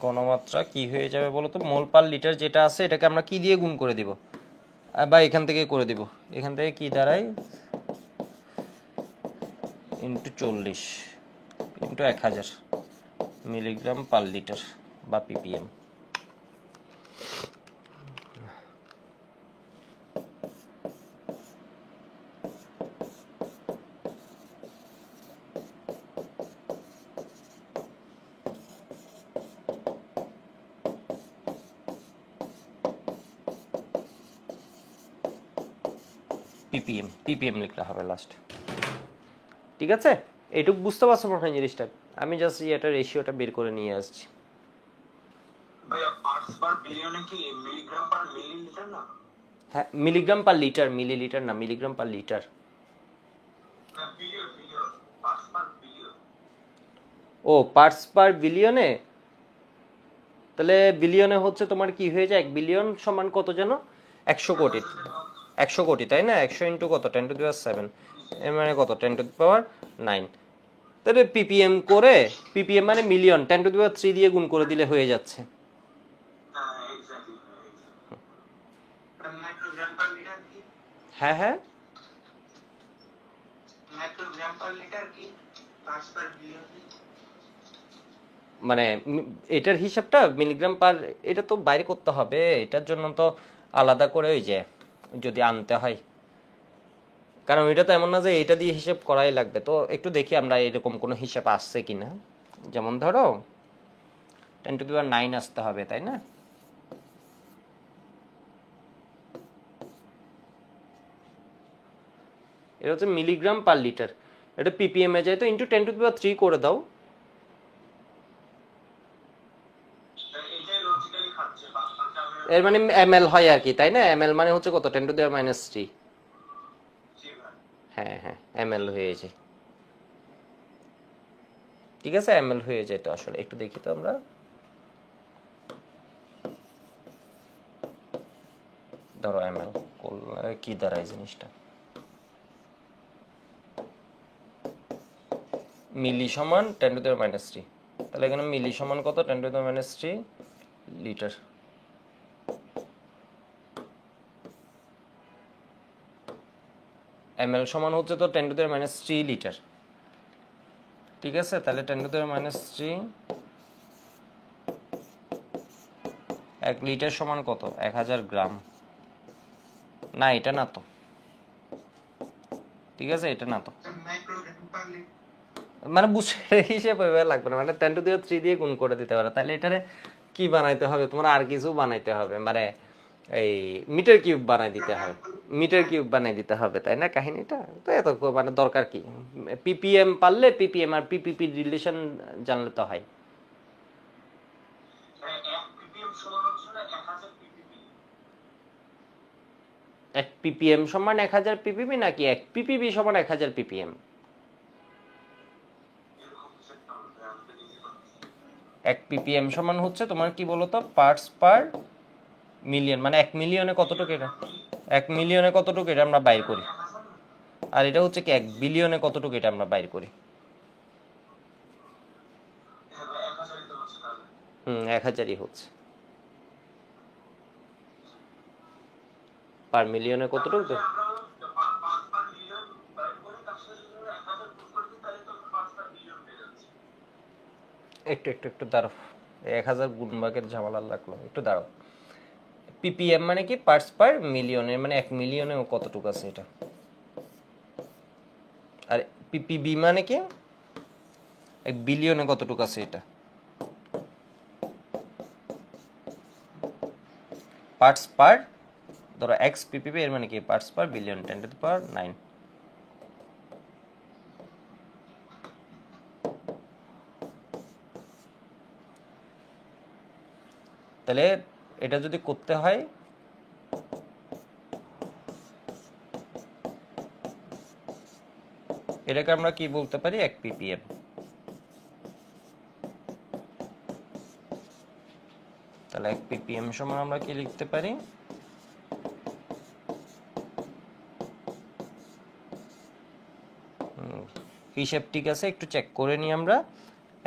ঘনমাত্রা কি হয়ে যাবে বলো তো, মোল পার লিটার যেটা আছে এটাকে আমরা কি দিয়ে গুণ করে দিব, বা এখান থেকে করে দিব, এখান থেকে কি দাঁড়ায় into 40 into 1000 milligram per litre বা ppm। ppm লিখতে হবে লাস্ট, ঠিক আছে। এইটুকু বুঝতে পারছো মনে হয় জিনিসটা, আমি জাস্ট এটা রেশিওটা বের করে নিয়ে আসছি।
ভাইয়া পার্টস পার বিলিয়নে কি মিলিগ্রাম পার মিলিলিটার না,
হ্যাঁ মিলিগ্রাম পার লিটার, মিলিলিটার না, milligram per litre.
Billion billion parts per billion.
ও পার্টস পার বিলিয়নে, তাহলে বিলিয়নে হচ্ছে তোমার কি হয়ে যায়, 1 বিলিয়ন সমান কত যেন, 100 কোটি, 100 কোটি তাই না, 100 ইন্টু কত, 10⁻⁷, এর মানে কত, 10⁻⁹। তো তাহলে পিপিএম করে, পিপিএম মানে মিলিয়ন, 10⁻³ দিয়ে গুণ করে দিলে হয়ে যাচ্ছে।
এক্স্যাক্টলি। মাইক্রোগ্রাম পার লিটার কি?
হ্যাঁ হ্যাঁ,
মাইক্রোগ্রাম পার লিটার কি? Parts per billion.
মানে এটার হিসাবটা মিলিগ্রাম পার, এটা তো বাইরে করতে হবে, এটার জন্য তো আলাদা করে ওই যে যদি আনতে হয়, কারণ এটা তো এমন না যে এটা দিয়ে হিসাব করাই লাগবে। তো একটু দেখি আমরা এরকম কোনো হিসাব আসছে কিনা। যেমন ধরো 10⁹ আসতে হবে, তাই না? এটা হচ্ছে মিলিগ্রাম পার লিটার, এটা পিপিএম এ যায় তো ইন্টু 10⁻³ করে দাও।
এটাই লজিক্যালি খাচ্ছে, বাকিটা আমি
এর মানে এমএল হয় আর কি, তাই না? এমএল মানে হচ্ছে কত, 10⁻⁻3।
জি ভাই।
হ্যাঁ হ্যাঁ, এমএল হয়ে যায়, ঠিক আছে, এমএল হয়ে যায়। তো আসলে একটু দেখি তো আমরা, ধরো এমএল কি দাঁড়ায় জিনিসটা, মিলি সমান 10⁻⁻3, তাহলে এখানে মিলি সমান কত, 10⁻³ লিটার। এমএল সমান হচ্ছে তো 10⁻³ লিটার, ঠিক আছে? তাহলে 10⁻³ 1 লিটার সমান কত, 1000 গ্রাম। না এটা না তো, ঠিক আছে, এটা না তো,
মাইক্রোগ্রাম পার লিটার
মানে বুঝে হিসেবে লাগবে না, মানে 10⁻³ দিয়ে গুণ করে দিতে পারে। তাহলে এটারে কি বানাইতে হবে, তোমার আর কিছু বানাইতে হবে, মানে এই মিটার কিউব বানাই দিতে হবে, মিটার কিউব বানাই দিতে হবে, তাই না কাহিনীটা? তো এত মানে দরকার কি, পিপিএম পারলে পিপিএম আর পিপিপি রিলেশন জানলে তো হয়।
1 ppm সমান হচ্ছে না 1000 ppb।
1 ppm সমান 1000 ppb নাকি 1 ppb সমান 1000 ppm?
এরকম কিছু একটা হবে, আমি তো নিজে করছি।
1 ppm সমান হচ্ছে তোমার কি বলতো, পার্টস পার মিলিয়ন, মানে 1 মিলিয়নে কতটুকু এটা, 1 মিলিয়নে কতটুকু এটা আমরা বাইর করি,
1000
আর এটা হচ্ছে কি 1 বিলিয়নে কতটুকু এটা আমরা বাইর করি।
1000 তো হচ্ছে তাহলে।
1000ই হচ্ছে, পার মিলিয়নে কতটুকু তো।
আমরা 5 পার বিলিয়ন বাইর করে তার সাথে যদি 1000 গুণ করে দিই তাহলে তো 5 পার বিলিয়ন পেয়ে যাচ্ছে।
একটু দাঁড়াও, 1000 গুণ ভাগের ঝামেলা লাগলো, একটু দাঁড়াও। পিপিএম মানে কি, পার্টস পার মিলিয়নে, মানে 1 মিলিয়নে কতটুকু আছে এটা, আর পিপিবি মানে কি 1 বিলিয়নে কতটুকু আছে এটা। পার্টস পার, ধরো এক্স পিপিবি, এর মানে কি পার্টস পার বিলিয়ন, 10⁹9। তাহলে এটা যদি করতে হয়, এটাকে আমরা কি বলতে পারি, 1 ppm। তাহলে 1 ppm সমান আমরা কি লিখতে পারি, হিসেব ঠিক আছে, একটু চেক করে নিই আমরা।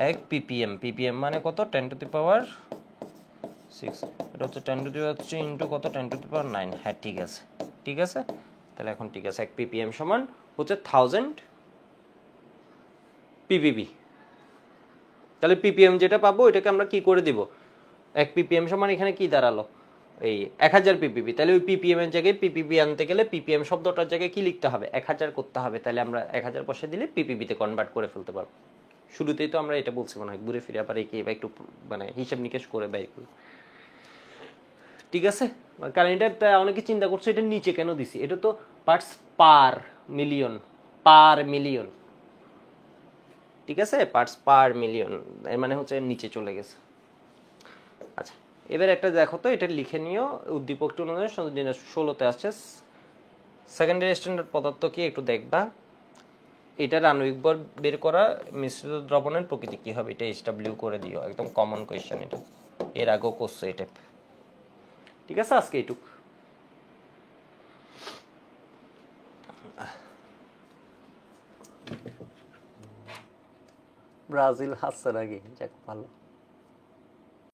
1 ppm, ppm মানে কত, 10⁻6, এটা হচ্ছে 10⁻³ ইন্টু কত, 10⁻9। হ্যাঁ ঠিক আছে, ঠিক আছে, তাহলে এখন ঠিক আছে। 1 ppm সমান হচ্ছে 1000 ppb। তাহলে ppm যেটা পাবো এটাকে আমরা কি করে দিব, 1 ppm সমান এখানে কি দাঁড়ালো, এই 1000 ppb। তাহলে ওই ppm এর জায়গায় ppb আনতে গেলে ppm শব্দটার জায়গায় কি লিখতে হবে, 1000 করতে হবে। তাহলে আমরা 1000 বসে দিলে ppb তে কনভার্ট করে ফেলতে পারবো। শুরুতেই তো আমরা এটা বলছি, মনে হয় ঘুরে ফিরে আবার একে একটু মানে হিসাব নিকেশ করে বাইর করি, ঠিক আছে? কারণ এটা অনেকে চিন্তা করছে এটা নিচে কেন দিছি, এটা তো parts per million, per million, ঠিক আছে, পার্টস পার মিলিয়ন, এর মানে হচ্ছে নিচে চলে গেছে। আচ্ছা, এবার একটা দেখো তো, এটা লিখে নিও। উদ্দীপকটি অনুযায়ী 16তে আসছে, সেকেন্ডারি স্ট্যান্ডার্ড পদার্থ কি একটু দেখবা। এটার আণবিক ভর বের করা, মিশ্রিত দ্রবণের প্রকৃতি কি হবে, এটা এসডব্লিউ করে দিও, একদম কমন কোয়েশ্চেন এটা, এর আগেও করছে এটা, ঠিক আছে? আজকে এইটুক। ব্রাজিল হারছে নাকি, যাক ভালো।